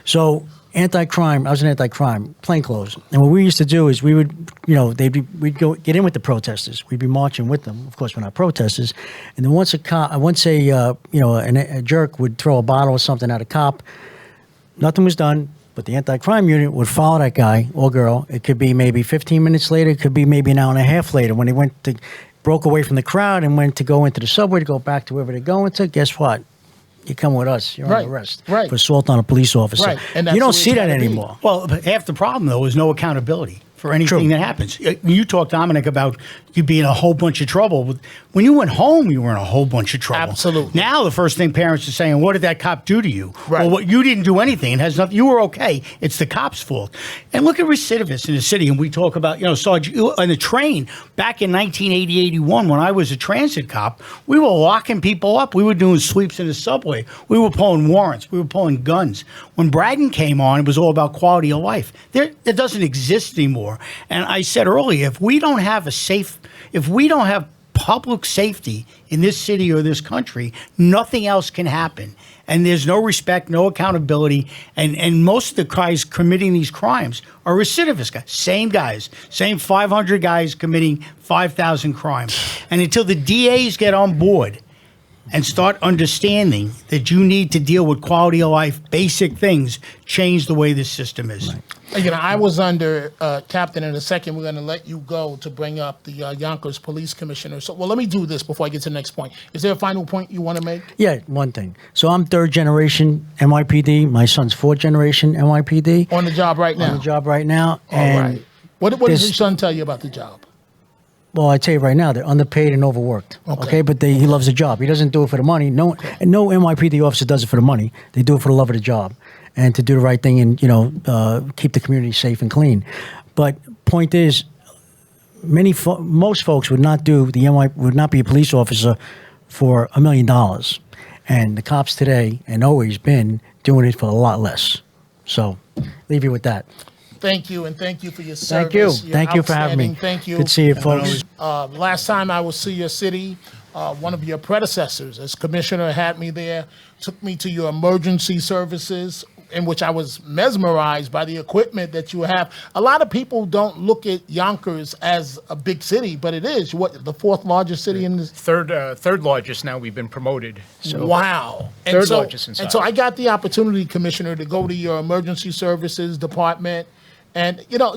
So anti-crime. I was an anti-crime, plainclothes. And what we used to do is we would, we'd go get in with the protesters. We'd be marching with them. Of course, we're not protesters. And then once a jerk would throw a bottle or something at a cop, nothing was done. But the anti-crime unit would follow that guy or girl. It could be maybe 15 minutes later. It could be maybe an hour and a half later when they broke away from the crowd and went to go into the subway to go back to wherever they're going to. Guess what? You come with us. You're on arrest for assault on a police officer. Right. And you don't see that anymore. Well, half the problem, though, is no accountability for anything that happens. You talked, Dominic, about you being in a whole bunch of trouble. When you went home, you were in a whole bunch of trouble. Absolutely. Now the first thing parents are saying, what did that cop do to you? Right. Well, what you didn't do anything. It has nothing. You were okay. It's the cop's fault. And look at recidivists in the city. And we talk about, Sarge, on the train back in 1980, 81, when I was a transit cop, we were locking people up. We were doing sweeps in the subway. We were pulling warrants. We were pulling guns. When Braden came on, it was all about quality of life. It doesn't exist anymore. And I said earlier, if we don't have public safety in this city or this country, nothing else can happen. And there's no respect, no accountability. And most of the guys committing these crimes are recidivist guys. Same 500 guys committing 5,000 crimes. And until the DAs get on board and start understanding that you need to deal with quality of life, basic things, change the way this system is. Right. I was under Captain. In a second, we're going to let you go to bring up the Yonkers Police Commissioner. So, let me do this before I get to the next point. Is there a final point you want to make? Yeah, one thing. So I'm third generation NYPD. My son's fourth generation NYPD. On the job right now? On the job right now. All right. What does your son tell you about the job? Well, I tell you right now, they're underpaid and overworked. Okay, but he loves the job. He doesn't do it for the money. No NYPD officer does it for the money. They do it for the love of the job, and to do the right thing and keep the community safe and clean. But point is, most folks would not be a police officer for $1 million, and the cops today and always been doing it for a lot less. So, leave you with that. Thank you, and thank you for your service. Thank you. Thank you for having me. Thank you. Good to see you, folks. Last time I was to your city, one of your predecessors as commissioner had me there, took me to your emergency services, in which I was mesmerized by the equipment that you have. A lot of people don't look at Yonkers as a big city, but it is. What, the fourth largest city in this? Third largest now. We've been promoted. So Wow. Third largest in size. And so I got the opportunity, Commissioner, to go to your emergency services department. And, you know,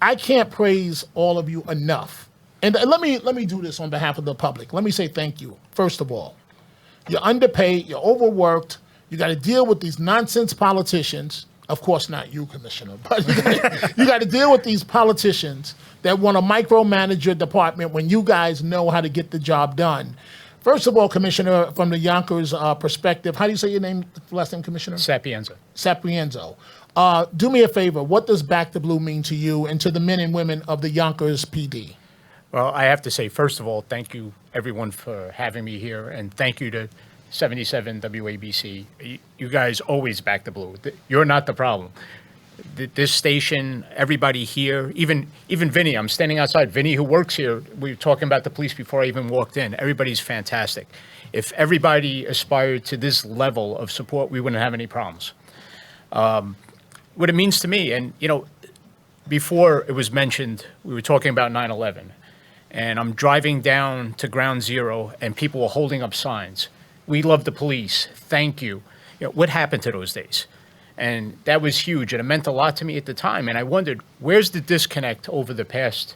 I can't praise all of you enough. And let me do this on behalf of the public. Let me say thank you, first of all. You're underpaid, you're overworked, you got to deal with these nonsense politicians. Of course, not you, Commissioner, but you got to deal with these politicians that want to micromanage your department when you guys know how to get the job done. First of all, Commissioner, from the Yonkers perspective, how do you say your name, last name, Commissioner? Sapienza. Sapienzo. Do me a favor. What does Back to Blue mean to you and to the men and women of the Yonkers PD? Well, I have to say, first of all, thank you, everyone, for having me here, and thank you to 77 WABC. You guys always back the blue. You're not the problem. This station, everybody here, even Vinny, I'm standing outside. Vinny, who works here, we were talking about the police before I even walked in. Everybody's fantastic. If everybody aspired to this level of support, we wouldn't have any problems. What it means to me, and, you know, before it was mentioned, we were talking about 9/11. And I'm driving down to Ground Zero, and people were holding up signs. We love the police. Thank you. You know, what happened to those days? And that was huge, and it meant a lot to me at the time. And I wondered, where's the disconnect over the past,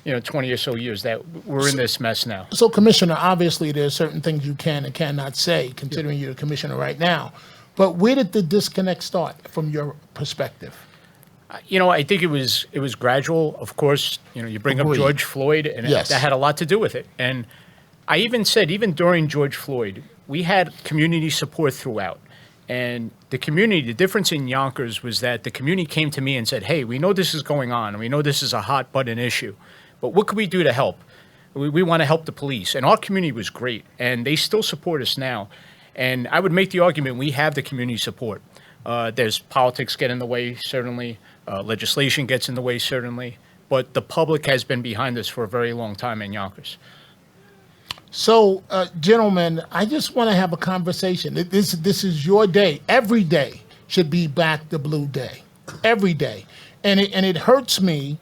20 or so years that we're in this mess now? So, Commissioner, obviously there are certain things you can and cannot say, considering you're the commissioner right now. But where did the disconnect start from your perspective? I think it was gradual. Of course, you bring up Agreed. George Floyd, and Yes. that had a lot to do with it. And I even said, even during George Floyd, we had community support throughout. And the community, the difference in Yonkers was that the community came to me and said, hey, we know this is going on, and we know this is a hot button issue, but what can we do to help? We want to help the police. And our community was great, and they still support us now. And I would make the argument we have the community support. There's politics get in the way, certainly. Legislation gets in the way, certainly. But the public has been behind us for a very long time in Yonkers. So, gentlemen, I just want to have a conversation. This is your day. Every day should be Back the Blue Day. Every day. And it hurts me.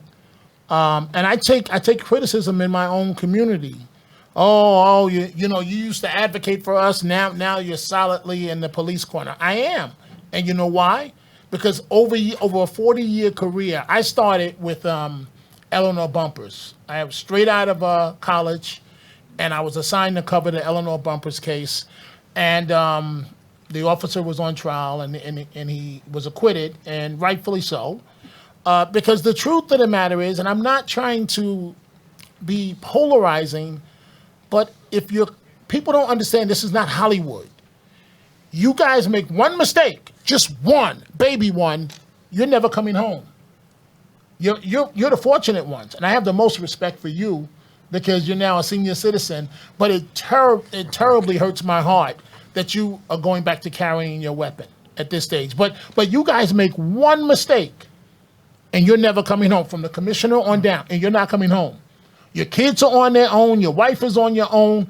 And I take criticism in my own community. You used to advocate for us. Now you're solidly in the police corner. I am. And you know why? Because over a 40-year career, I started with Eleanor Bumpers. I was straight out of college, and I was assigned to cover the Eleanor Bumpers case. And the officer was on trial, and he was acquitted, and rightfully so. Because the truth of the matter is, and I'm not trying to be polarizing, but people don't understand, this is not Hollywood. You guys make one mistake, just one, baby one, you're never coming home. You're the fortunate ones, and I have the most respect for you because you're now a senior citizen. But it terribly hurts my heart that you are going back to carrying your weapon at this stage. But you guys make one mistake, and you're never coming home. From the commissioner on down, and you're not coming home. Your kids are on their own. Your wife is on your own.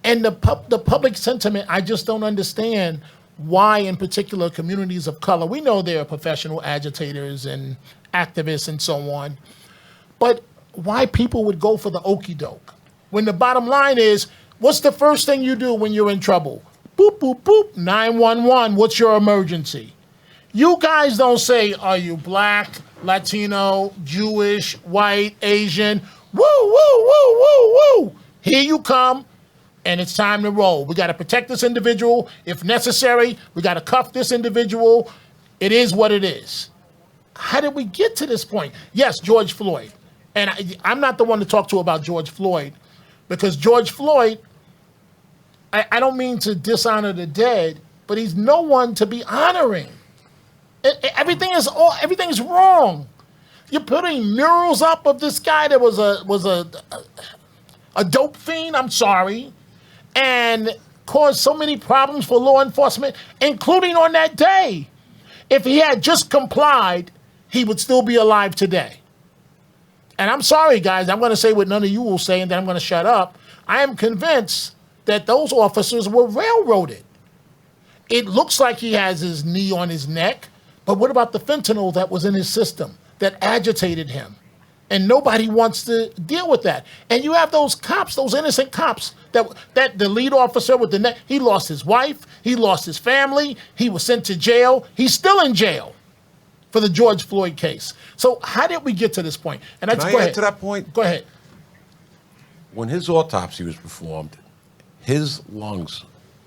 And the public sentiment, I just don't understand why, in particular, communities of color. We know there are professional agitators and activists and so on, but why people would go for the okie doke when the bottom line is, what's the first thing you do when you're in trouble? Boop, boop, boop, 911, what's your emergency? You guys don't say, are you black, Latino, Jewish, white, Asian? Woo, woo, woo, woo, woo. Here you come. And it's time to roll. We got to protect this individual. If necessary, we got to cuff this individual. It is what it is. How did we get to this point? Yes, George Floyd. And I'm not the one to talk to about George Floyd, because George Floyd, I don't mean to dishonor the dead, but he's no one to be honoring. Everything is wrong. You're putting murals up of this guy that was a dope fiend. I'm sorry. And caused so many problems for law enforcement, including on that day. If he had just complied, he would still be alive today. And I'm sorry, guys, I'm going to say what none of you will say, and then I'm going to shut up. I am convinced that those officers were railroaded. It looks like he has his knee on his neck, but what about the fentanyl that was in his system that agitated him? And nobody wants to deal with that. And you have those cops, those innocent cops, that the lead officer with the neck, he lost his wife, he lost his family, he was sent to jail. He's still in jail for the George Floyd case. So how did we get to this point? And Can I add to that point? Go ahead. When his autopsy was performed, his lungs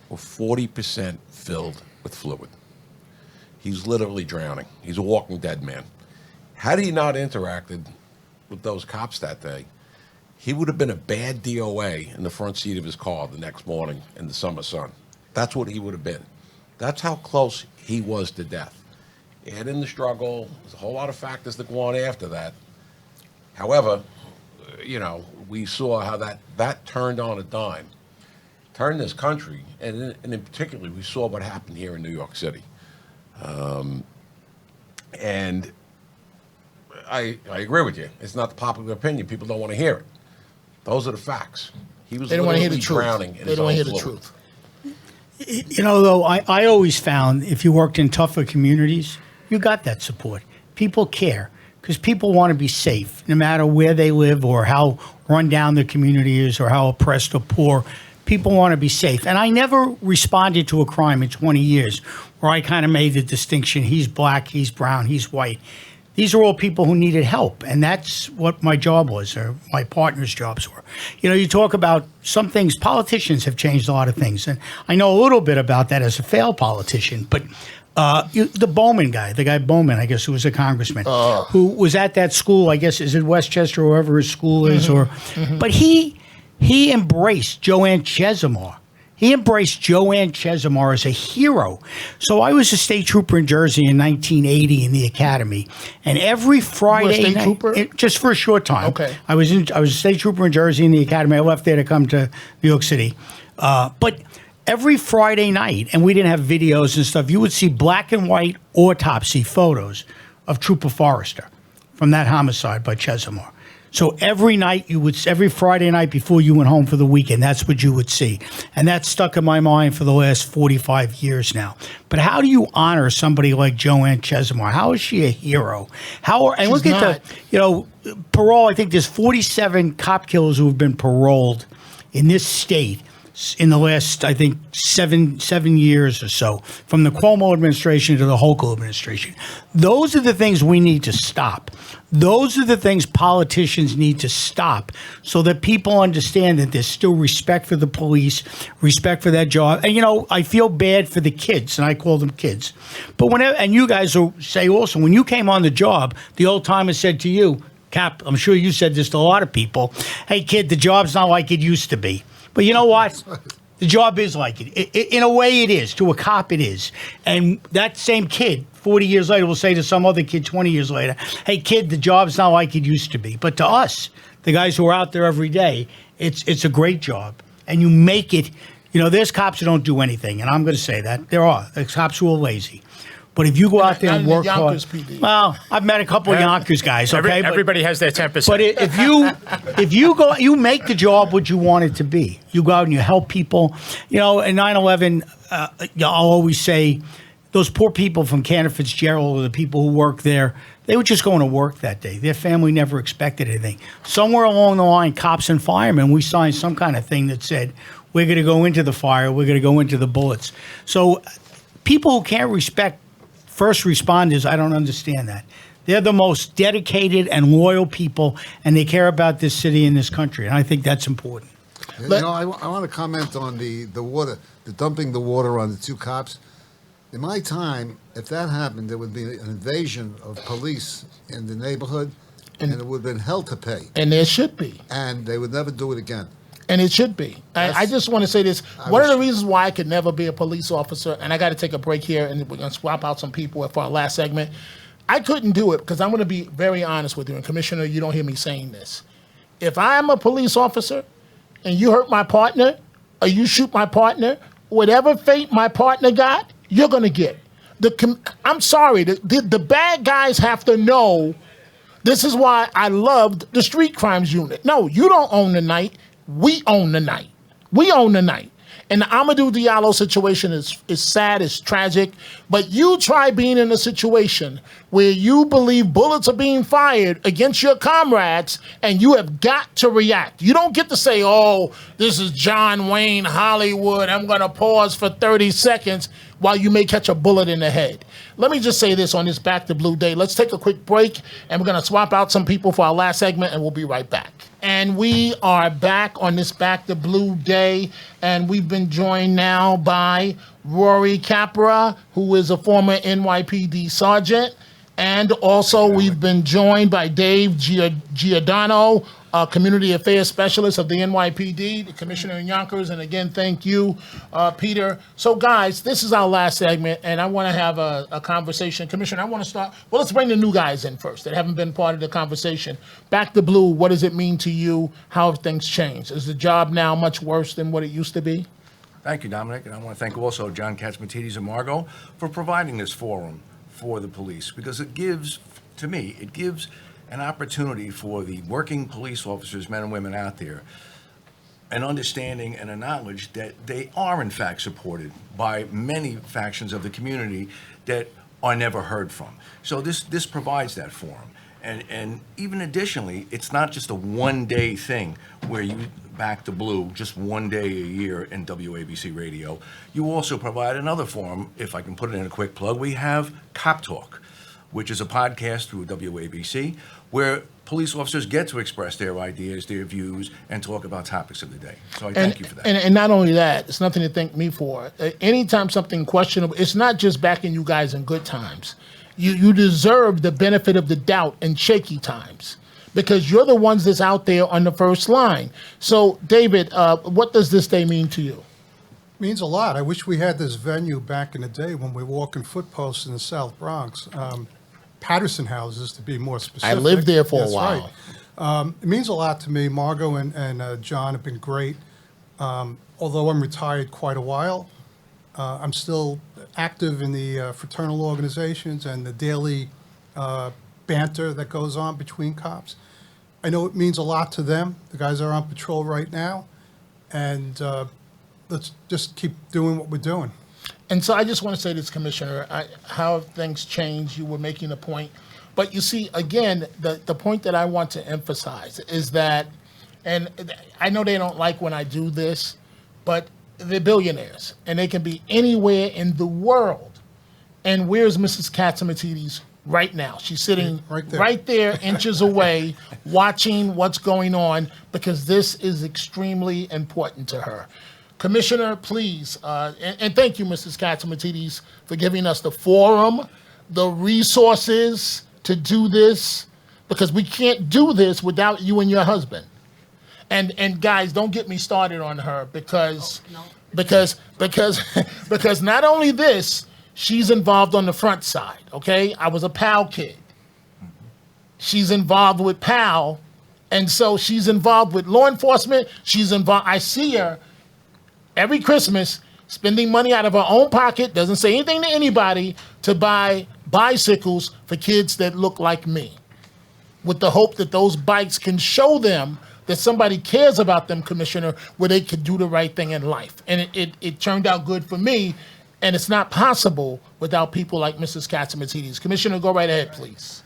were 40% filled with fluid. He's literally drowning. He's a walking dead man. Had he not interacted with those cops that day, he would have been a bad DOA in the front seat of his car the next morning in the summer sun. That's what he would have been. That's how close he was to death. Add in the struggle, there's a whole lot of factors that go on after that. However, we saw how that turned on a dime, turned this country, and in particular, we saw what happened here in New York City. And I agree with you. It's not the popular opinion. People don't want to hear it. Those are the facts. He was literally drowning in his own fluid. They don't want to hear the truth. Though, I always found if you worked in tougher communities, you got that support. People care because people want to be safe, no matter where they live or how run down their community is or how oppressed or poor. People want to be safe. And I never responded to a crime in 20 years where I kind of made the distinction, he's black, he's brown, he's white. These are all people who needed help, and that's what my job was, or my partner's jobs were. You talk about some things, politicians have changed a lot of things, and I know a little bit about that as a failed politician, but the Bowman guy, the guy Bowman, I guess, who was a congressman, who was at that school, I guess, is it Westchester or wherever his school is, but he embraced Joanne Chesimard. He embraced Joanne Chesimard as a hero. So I was a state trooper in Jersey in 1980 in the academy, and every Friday night, just for a short time. Okay. I was a state trooper in Jersey in the academy. I left there to come to New York City, but every Friday night, and we didn't have videos and stuff. You would see black and white autopsy photos of Trooper Forrester from that homicide by Chesimard. So every Friday night before you went home for the weekend, that's what you would see. And that's stuck in my mind for the last 45 years now. But how do you honor somebody like Joanne Chesimard? How is she a hero? And look at parole. I think there's 47 cop killers who have been paroled in this state in the last, I think, seven years or so, from the Cuomo administration to the Hochul administration. Those are the things we need to stop. Those are the things politicians need to stop so that people understand that there's still respect for the police, respect for that job. And, I feel bad for the kids, and I call them kids. But and you guys will say also, when you came on the job, the old timer said to you, Cap, I'm sure you said this to a lot of people, hey, kid, the job's not like it used to be. But you know what? The job is like it. In a way, it is. To a cop, it is. And that same kid, 40 years later, will say to some other kid 20 years later, hey, kid, the job's not like it used to be. But to us, the guys who are out there every day, it's a great job. And you make it, there's cops who don't do anything. And I'm going to say that. There are. There's cops who are lazy. But if you go out there and work hard, well, I've met a couple of Yonkers guys. Okay, everybody has their 10%. But if you go, you make the job what you want it to be. You go out and you help people. In 9/11, I'll always say those poor people from Cantor Fitzgerald or the people who work there, they were just going to work that day. Their family never expected anything. Somewhere along the line, cops and firemen, we signed some kind of thing that said we're going to go into the fire, we're going to go into the bullets. So people who can't respect first responders, I don't understand that. They're the most dedicated and loyal people, and they care about this city and this country, and I think that's important. I want to comment on the water, the dumping the water on the two cops. In my time, if that happened, there would be an invasion of police in the neighborhood, and it would have been hell to pay. And there should be. And they would never do it again. And it should be. I just want to say this. One of the reasons why I could never be a police officer, and I got to take a break here, and we're going to swap out some people for our last segment. I couldn't do it because I'm going to be very honest with you. And Commissioner, you don't hear me saying this. If I am a police officer and you hurt my partner or you shoot my partner, whatever fate my partner got, you're going to get. I'm sorry. The bad guys have to know. This is why I loved the street crimes unit. No, you don't own the night. We own the night. We own the night. And the Amadou Diallo situation is sad, it's tragic, but you try being in a situation where you believe bullets are being fired against your comrades and you have got to react. You don't get to say, oh, this is John Wayne Hollywood, I'm going to pause for 30 seconds while you may catch a bullet in the head. Let me just say this on this Back to Blue Day. Let's take a quick break, and we're going to swap out some people for our last segment, and we'll be right back. And we are back on this Back to Blue Day, and we've been joined now by Rory Capra, who is a former NYPD sergeant, and also we've been joined by Dave Giordano, Community Affairs Specialist of the NYPD, the Commissioner in Yonkers, and again, thank you, Peter. So guys, this is our last segment, and I want to have a conversation. Commissioner, I want to start, well, let's bring the new guys in first that haven't been part of the conversation. Back to Blue, what does it mean to you? How have things changed? Is the job now much worse than what it used to be? Thank you, Dominic, and I want to thank also John Katzmatidis and Margot for providing this forum for the police, because it gives, to me, it gives an opportunity for the working police officers, men and women out there, an understanding and a knowledge that they are in fact supported by many factions of the community that are never heard from. So this provides that forum. And even additionally, it's not just a one-day thing where you Back to Blue just one day a year in WABC radio. You also provide another forum, if I can put it in a quick plug. We have Cop Talk, which is a podcast through WABC, where police officers get to express their ideas, their views, and talk about topics of the day. So I thank you for that. And not only that, it's nothing to thank me for. Anytime something questionable, it's not just backing you guys in good times. You deserve the benefit of the doubt in shaky times, because you're the ones that's out there on the first line. So, David, what does this day mean to you? Means a lot. I wish we had this venue back in the day when we were walking footposts in the South Bronx. Patterson houses, to be more specific. I lived there for a That's while. Right. It means a lot to me. Margot and John have been great. Although I'm retired quite a while, I'm still active in the fraternal organizations and the daily banter that goes on between cops. I know it means a lot to them. The guys are on patrol right now, and let's just keep doing what we're doing. And so I just want to say this, Commissioner, how have things changed? You were making a point. But you see, again, the point that I want to emphasize is that, and I know they don't like when I do this, but they're billionaires, and they can be anywhere in the world. And where's Mrs. Katsimatidis right now? She's sitting right there inches away, watching what's going on, because this is extremely important to her. Commissioner, please, and thank you, Mrs. Katsimatidis, for giving us the forum, the resources to do this, because we can't do this without you and your husband. And guys, don't get me started on her, because not only this, she's involved on the front side, okay? I was a PAL kid. She's involved with PAL, and so she's involved with law enforcement. She's involved. I see her every Christmas spending money out of her own pocket, doesn't say anything to anybody, to buy bicycles for kids that look like me, with the hope that those bikes can show them that somebody cares about them, Commissioner, where they could do the right thing in life. And it turned out good for me, and it's not possible without people like Mrs. Katsimatidis. Commissioner, go right ahead, please.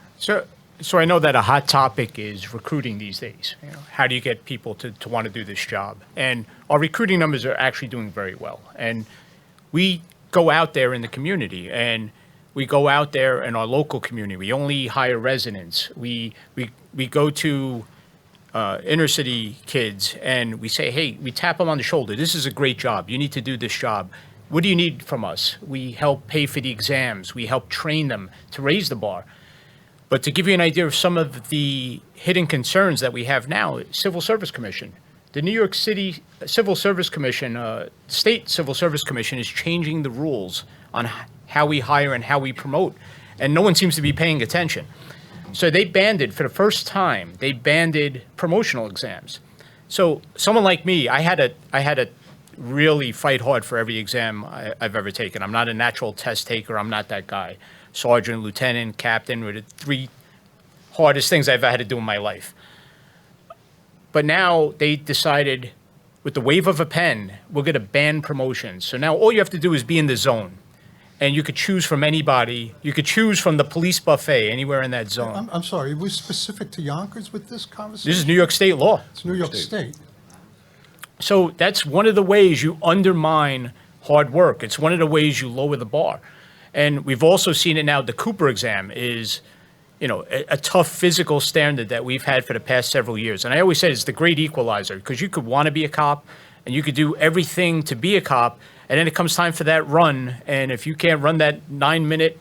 So I know that a hot topic is recruiting these days. You know, how do you get people to want to do this job? And our recruiting numbers are actually doing very well. And we go out there in the community, and we go out there in our local community. We only hire residents. We go to inner city kids, and we say, hey, we tap them on the shoulder. This is a great job. You need to do this job. What do you need from us? We help pay for the exams. We help train them to raise the bar. But to give you an idea of some of the hidden concerns that we have now, Civil Service Commission. The New York City Civil Service Commission, State Civil Service Commission is changing the rules on how we hire and how we promote, and no one seems to be paying attention. So they banded, for the first time, they banded promotional exams. So someone like me, I had to really fight hard for every exam I've ever taken. I'm not a natural test taker. I'm not that guy. Sergeant, lieutenant, captain were the three hardest things I've had to do in my life. But now they decided with the wave of a pen, we're going to ban promotions. So now all you have to do is be in the zone. And you could choose from anybody. You could choose from the police buffet anywhere in that zone. I'm sorry, are we specific to Yonkers with this conversation? This is New York State law. It's New York State. So that's one of the ways you undermine hard work. It's one of the ways you lower the bar. And we've also seen it now. The Cooper exam is, a tough physical standard that we've had for the past several years. And I always say it's the great equalizer, because you could want to be a cop and you could do everything to be a cop. And then it comes time for that run. And if you can't run that 9-minute,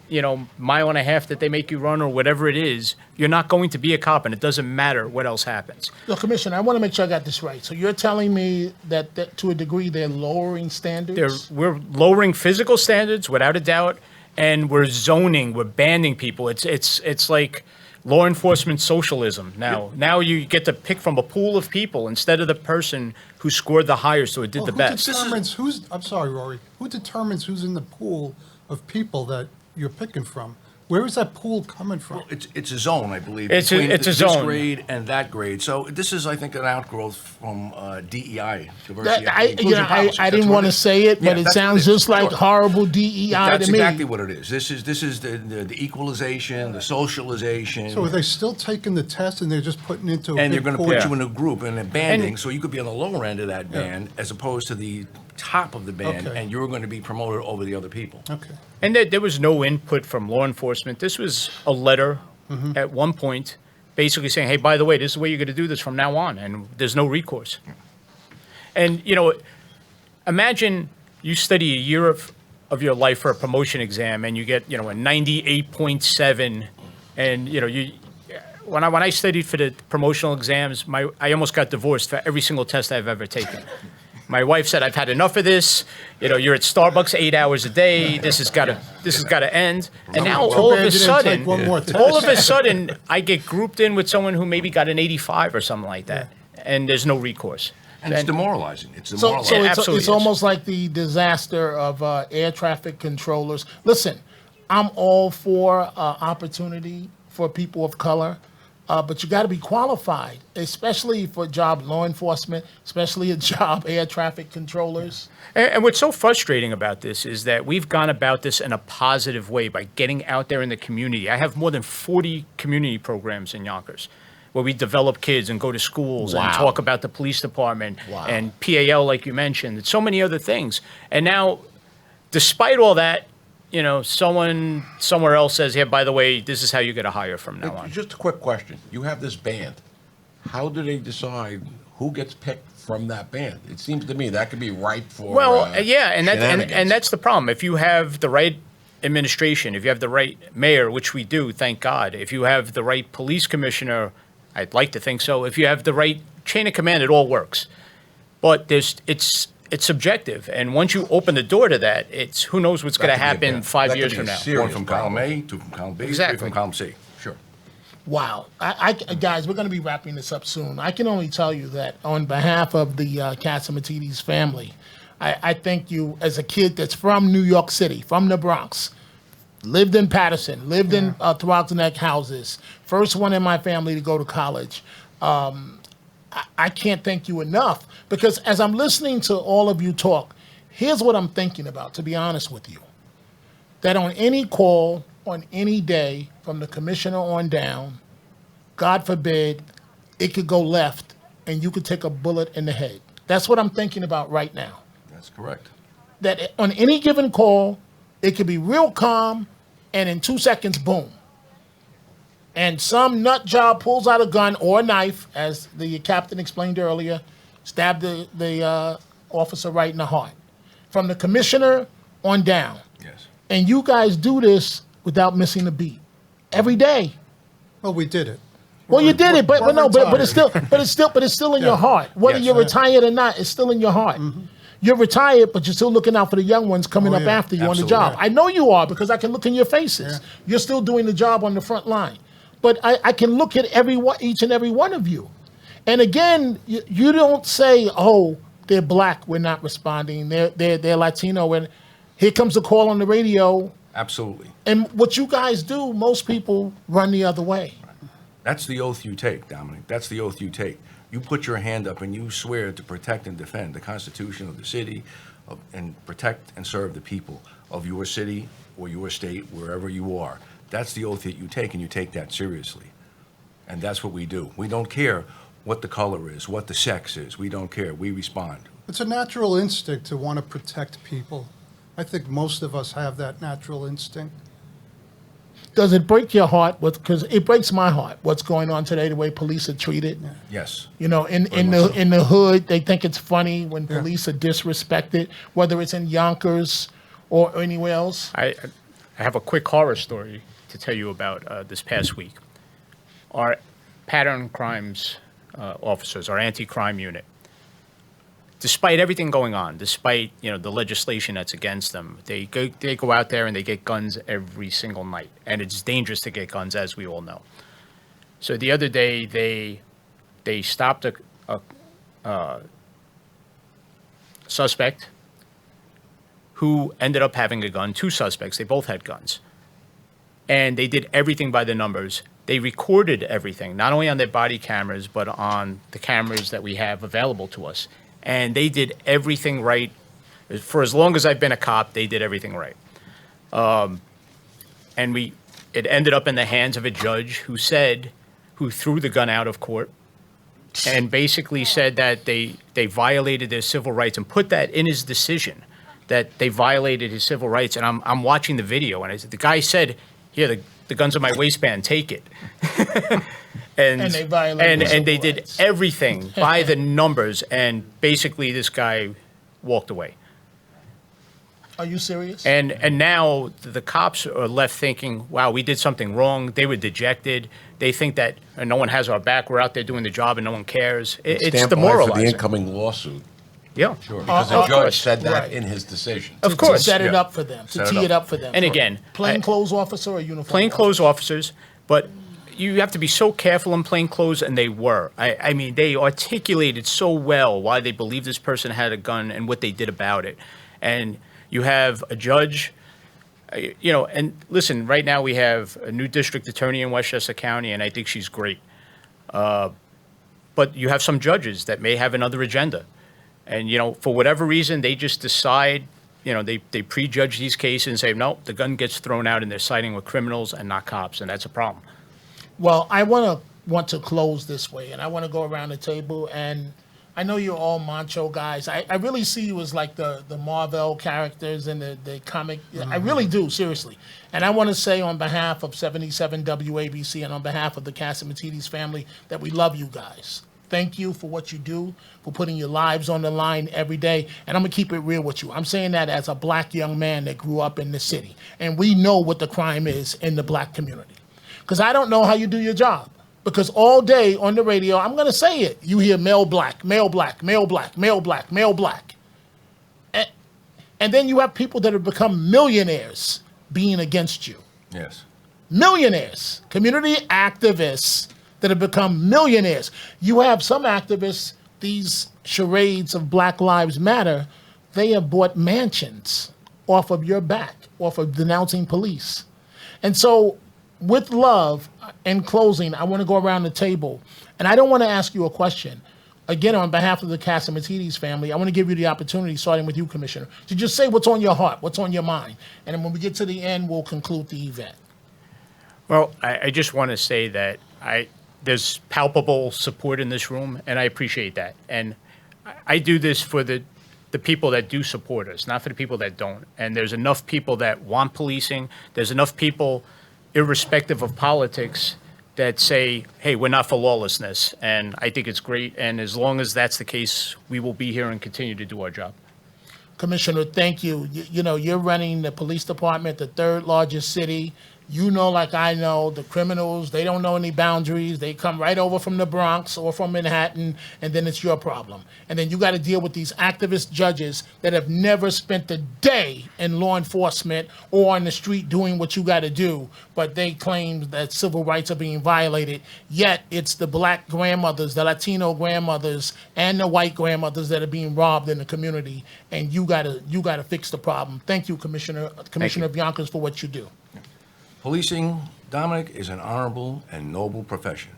mile and a half that they make you run or whatever it is, you're not going to be a cop, and it doesn't matter what else happens. So, Commissioner, I want to make sure I got this right. So you're telling me that to a degree they're lowering standards? We're lowering physical standards without a doubt, and we're zoning, we're banning people. It's like law enforcement socialism now. Now you get to pick from a pool of people instead of the person who scored the highest or did the best. I'm sorry, Rory. Who determines who's in the pool of people that you're picking from? Where is that pool coming from? Well, it's a zone, I believe. It's between a this zone. grade and that grade. So this is, I think, an outgrowth from DEI, diversity, I equity, inclusion policies. didn't That's want what to is. say it, Yeah, but it that's sounds what it is. just like Sure. horrible DEI That's to me. exactly what it is. This is the equalization, the socialization. So are they still taking the test and they're just putting into a and they're big going to pool? put you in a group and a banding, so you could be on the lower end of that band as opposed to the top of the band, Okay. and you're going to be promoted over the other people. Okay. And there was no input from law enforcement. This was a letter at one point basically saying, hey, by the way, this is the way you're going to do this from now on, and there's no recourse. And, imagine you study a year of your life for a promotion exam and you get, a 98.7, and, when I studied for the promotional exams, I almost got divorced for every single test I've ever taken. My wife said, I've had enough of this. You're at Starbucks 8 hours a day. This has got to end. And now all of a sudden, I get grouped in with someone who maybe got an 85 or something like that. And there's no recourse. And it's demoralizing. It's So demoralizing. it's almost like the disaster of air traffic controllers. Listen, I'm all for opportunity for people of color. But you got to be qualified, especially for a job law enforcement, especially a job air traffic controllers. And what's so frustrating about this is that we've gone about this in a positive way by getting out there in the community. I have more than 40 community programs in Yonkers where we develop kids and go to schools and talk about the police department and PAL, like you mentioned, and so many other things. And now, despite all that, someone somewhere else says, yeah, by the way, this is how you get a hire from now on. Just a quick question. You have this band. How do they decide who gets picked from that band? It seems to me that could be ripe for and that's the problem. If you have the right administration, if you have the right mayor, which we do, thank God, if you have the right police commissioner, I'd like to think so, if you have the right chain of command, it all works. But it's subjective, and once you open the door to that, it's who knows what's going to happen 5 years from now. One from column A, two from column B, Exactly. three from column C. Sure. Wow. Guys, we're going to be wrapping this up soon. I can only tell you that on behalf of the Catsimatidis family, I thank you as a kid that's from New York City, from the Bronx, lived in Patterson, lived in throughout the neck houses, first one in my family to go to college. I can't thank you enough, because as I'm listening to all of you talk, here's what I'm thinking about, to be honest with you. That on any call, on any day, from the commissioner on down, God forbid, it could go left and you could take a bullet in the head. That's what I'm thinking about right now. That's correct. That on any given call, it could be real calm, and in 2 seconds, boom. And some nut job pulls out a gun or a knife, as the captain explained earlier, stabbed the officer right in the heart. From the commissioner on down. Yes. And you guys do this without missing a beat. Every day. Well, we did it. Well, you did it, but we're no, but it's retired. still in your heart. Whether Yes, you're retired or not, it's still in your heart. You're retired, but you're still looking out for the young ones coming up after you on the job. I know you are, because I can look in your faces. You're still doing the job on the front line. But I can look at each and every one of you. And again, you don't say, oh, they're black, we're not responding. They're Latino, and here comes a call on the radio. Absolutely. And what you guys do, most people run the other way. That's the oath you take, Dominic. That's the oath you take. You put your hand up and you swear to protect and defend the Constitution of the city and protect and serve the people of your city or your state, wherever you are. That's the oath that you take, and you take that seriously. And that's what we do. We don't care what the color is, what the sex is. We don't care. We respond. It's a natural instinct to want to protect people. I think most of us have that natural instinct. Does it break your heart? Because it breaks my heart. What's going on today? The way police are treated. Yes. You know, in the hood, they think it's funny when police are disrespected, whether it's in Yonkers or anywhere else. I have a quick horror story to tell you about this past week. Our pattern crimes officers, our anti-crime unit, despite everything going on, despite the legislation that's against them, they go out there and they get guns every single night, and it's dangerous to get guns, as we all know. So the other day they stopped a suspect who ended up having a gun. Two suspects, they both had guns, and they did everything by the numbers. They recorded everything, not only on their body cameras, but on the cameras that we have available to us. And they did everything right. For as long as I've been a cop, they did everything right. And it ended up in the hands of a judge who threw the gun out of court and basically said that they violated their civil rights, and put that in his decision, that they violated his civil rights. And I'm watching the video, and the guy said, "Here, the gun's in my waistband, take it." And they violated and they civil did rights. everything by the numbers, and basically this guy walked away. Are you serious? And now the cops are left thinking, wow, we did something wrong. They were dejected. They think that no one has our back. We're out there doing the job and no one cares. It's Stand by demoralizing. for the incoming lawsuit. Yeah. Sure. Because the Of judge course. said that Right. in his decision. Of course. To set it Yeah. up for them, to Set it tee up. it up for them. And again, Plainclothes officer or uniform? plainclothes officers, but you have to be so careful in plainclothes, and they were. I mean, they articulated so well why they believe this person had a gun and what they did about it. And you have a judge, and listen, right now we have a new district attorney in Westchester County, and I think she's great. But you have some judges that may have another agenda. And, for whatever reason, they just decide, they prejudge these cases and say, no, the gun gets thrown out and they're siding with criminals and not cops, and that's a problem. Well, I want to close this way, and I want to go around the table, and I know you're all macho guys. I really see you as like the Marvel characters in the comic. I really do, seriously. And I want to say on behalf of 77 WABC and on behalf of the Casamatides family that we love you guys. Thank you for what you do, for putting your lives on the line every day. And I'm going to keep it real with you. I'm saying that as a black young man that grew up in the city. And we know what the crime is in the black community. Because I don't know how you do your job. Because all day on the radio, I'm going to say it, you hear male black, male black, male black, male black, male black. And then you have people that have become millionaires being against you. Yes. Millionaires, community activists that have become millionaires. You have some activists, these charades of Black Lives Matter, they have bought mansions off of your back, off of denouncing police. And so with love, in closing, I want to go around the table, and I don't want to ask you a question. Again, on behalf of the Casamatides family, I want to give you the opportunity, starting with you, Commissioner, to just say what's on your heart, what's on your mind. And then when we get to the end, we'll conclude the event. Well, I just want to say that there's palpable support in this room, and I appreciate that. And I do this for the people that do support us, not for the people that don't. And there's enough people that want policing. There's enough people, irrespective of politics, that say, hey, we're not for lawlessness. And I think it's great. And as long as that's the case, we will be here and continue to do our job. Commissioner, thank you. You're running the police department, the third largest city. You know, like I know, the criminals, they don't know any boundaries. They come right over from the Bronx or from Manhattan, and then it's your problem. And then you got to deal with these activist judges that have never spent a day in law enforcement or on the street doing what you got to do, but they claim that civil rights are being violated. Yet it's the black grandmothers, the Latino grandmothers, and the white grandmothers that are being robbed in the community. And you got to fix the problem. Thank you, Commissioner Yonkers, for what you do. Policing, Dominic, is an honorable and noble profession.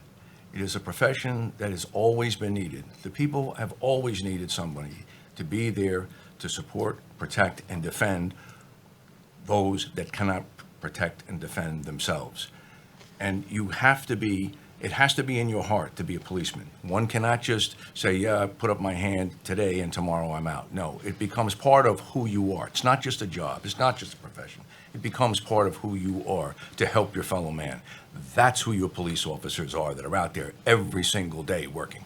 It is a profession that has always been needed. The people have always needed somebody to be there to support, protect, and defend those that cannot protect and defend themselves. And it has to be in your heart to be a policeman. One cannot just say, yeah, I put up my hand today and tomorrow I'm out. No, it becomes part of who you are. It's not just a job. It's not just a profession. It becomes part of who you are to help your fellow man. That's who your police officers are that are out there every single day working.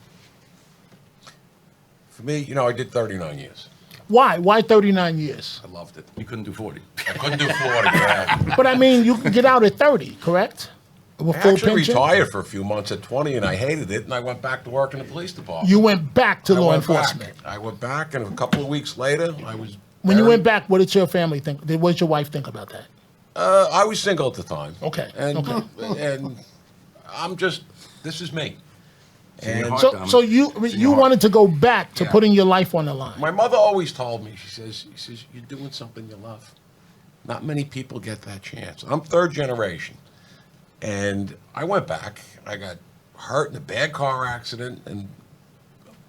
For me, I did 39 years. Why? Why 39 years? I loved it. You couldn't do 40. I couldn't do 40, yeah. But I mean, you can get out at 30, correct? With I full actually pension? retired for a few months at 20, and I hated it, and I went back to work in the police department. You went back to I law went enforcement. back. I went back, and a couple of weeks later, I was When you buried. went back, what did your family think? What did your wife think about that? I was single at the time. Okay. And I'm just, this is me. And So you wanted to go back to putting your life on the line. my mother always told me, she says, you're doing something you love. Not many people get that chance. I'm third generation. And I went back. I got hurt in a bad car accident. And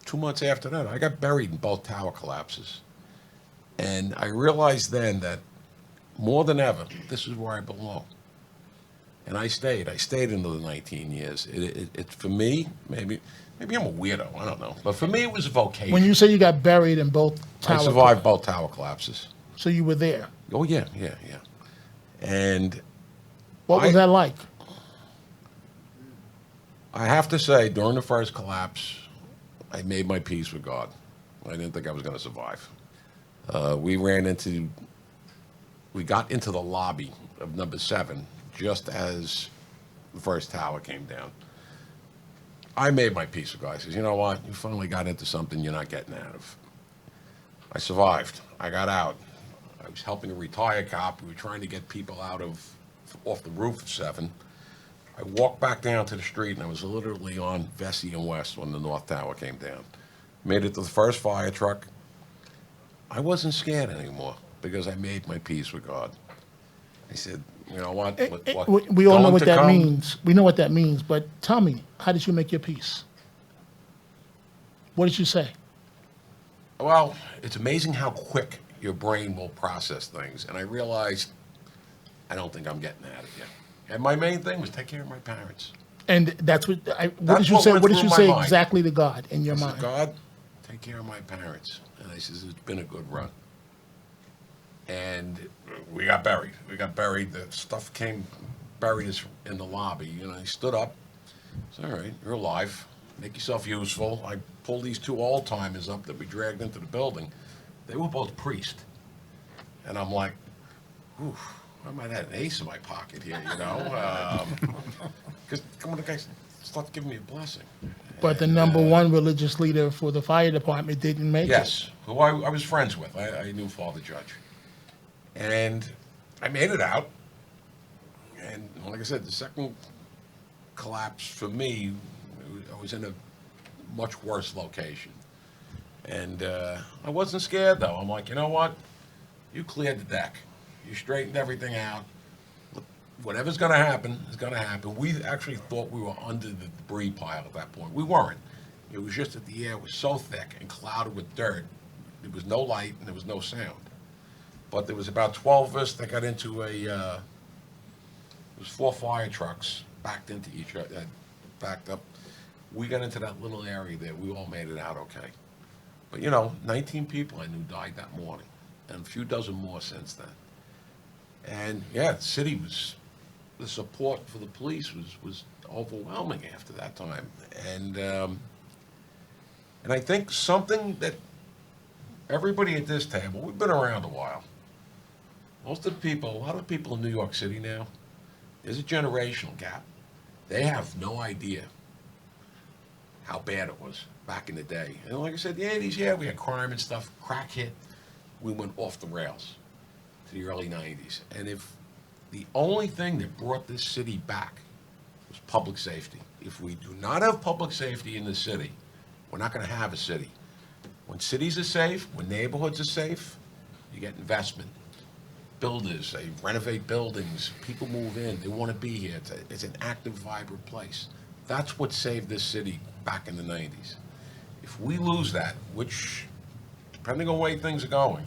2 months after that, I got buried in both tower collapses. And I realized then that more than ever, this is where I belong. And I stayed. I stayed into the 19 years. It for me, maybe I'm a weirdo. I don't know. But for me, it was a vocation. When you say you got buried in both tower I survived both tower collapses. So you were there. Oh, yeah. And What was that like? I have to say, during the first collapse, I made my peace with God. I didn't think I was going to survive. We got into the lobby of number 7 just as the first tower came down. I made my peace with God. I says, you know what? You finally got into something you're not getting out of. I survived. I got out. I was helping a retired cop. We were trying to get people off the roof of 7. I walked back down to the street, and I was literally on Vesey and West when the North Tower came down. Made it to the first fire truck. I wasn't scared anymore because I made my peace with God. I said, you know what? We all know going what to that come- means. We know what that means. But tell me, how did you make your peace? What did you say? Well, it's amazing how quick your brain will process things. And I realized I don't think I'm getting out of here. And my main thing was take care of my parents. And that's what. What That's did you what say? went What did through you my say mind. exactly to God in your I said, mind? God, take care of my parents. And I says, it's been a good run. And we got buried. The stuff came, buried us in the lobby. He stood up. It's all right, you're alive. Make yourself useful. I pulled these 2 old-timers up that we dragged into the building. They were both priests. And I'm like, oof, I might have an ace in my pocket here, Because the guys started giving me a blessing. But the number one religious leader for the fire department didn't make it. Yes, who I was friends with. I knew Father Judge. And I made it out. And like I said, the second collapse for me, I was in a much worse location. And I wasn't scared, though. I'm like, you know what? You cleared the deck. You straightened everything out. Whatever's going to happen is going to happen. We actually thought we were under the debris pile at that point. We weren't. It was just that the air was so thick and clouded with dirt. There was no light and there was no sound. But there was about 12 of us that got into it was 4 fire trucks backed into each other, backed up. We got into that little area there. We all made it out okay. But 19 people I knew died that morning, and a few dozen more since then. And yeah, the support for the police was overwhelming after that time. And I think something that everybody at this table, we've been around a while. A lot of the people in New York City now, there's a generational gap. They have no idea how bad it was back in the day. And like I said, the 80s, we had crime and stuff. Crack hit. We went off the rails to the early 90s. And if the only thing that brought this city back was public safety. If we do not have public safety in the city, we're not going to have a city. When cities are safe, when neighborhoods are safe, you get investment. Builders, they renovate buildings, people move in, they want to be here. It's an active, vibrant place. That's what saved this city back in the 90s. If we lose that, which, depending on the way things are going,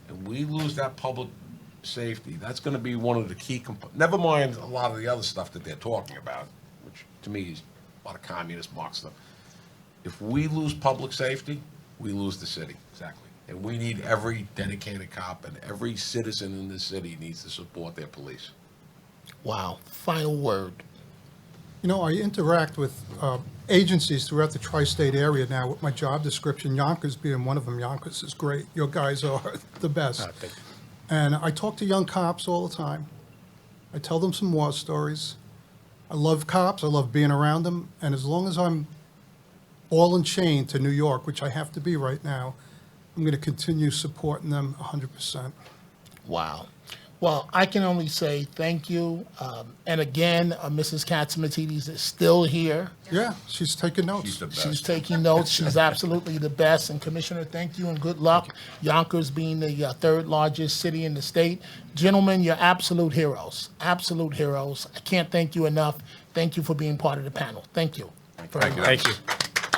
and we lose that public safety, that's going to be one of the key components. Never mind a lot of the other stuff that they're talking about, which to me is a lot of communist Marx stuff. If we lose public safety, we lose the city. Exactly. And we need every dedicated cop, and every citizen in this city needs to support their police. Wow. Final word. You know, I interact with agencies throughout the tri-state area now with my job description, Yonkers being one of them. Yonkers is great. Your guys are the best. Thank you. And I talk to young cops all the time. I tell them some war stories. I love cops. I love being around them. And as long as I'm ball and chain to New York, which I have to be right now, I'm going to continue supporting them 100%. Wow. Well, I can only say thank you. And again, Mrs. Katsimatidis is still here. Yeah, she's taking notes. She's the best. She's taking notes. She's absolutely the best. And Commissioner, thank you and good luck. Yonkers being the third largest city in the state. Gentlemen, you're absolute heroes. Absolute heroes. I can't thank you enough. Thank you for being part of the panel. Thank you. Thank you. Thank you.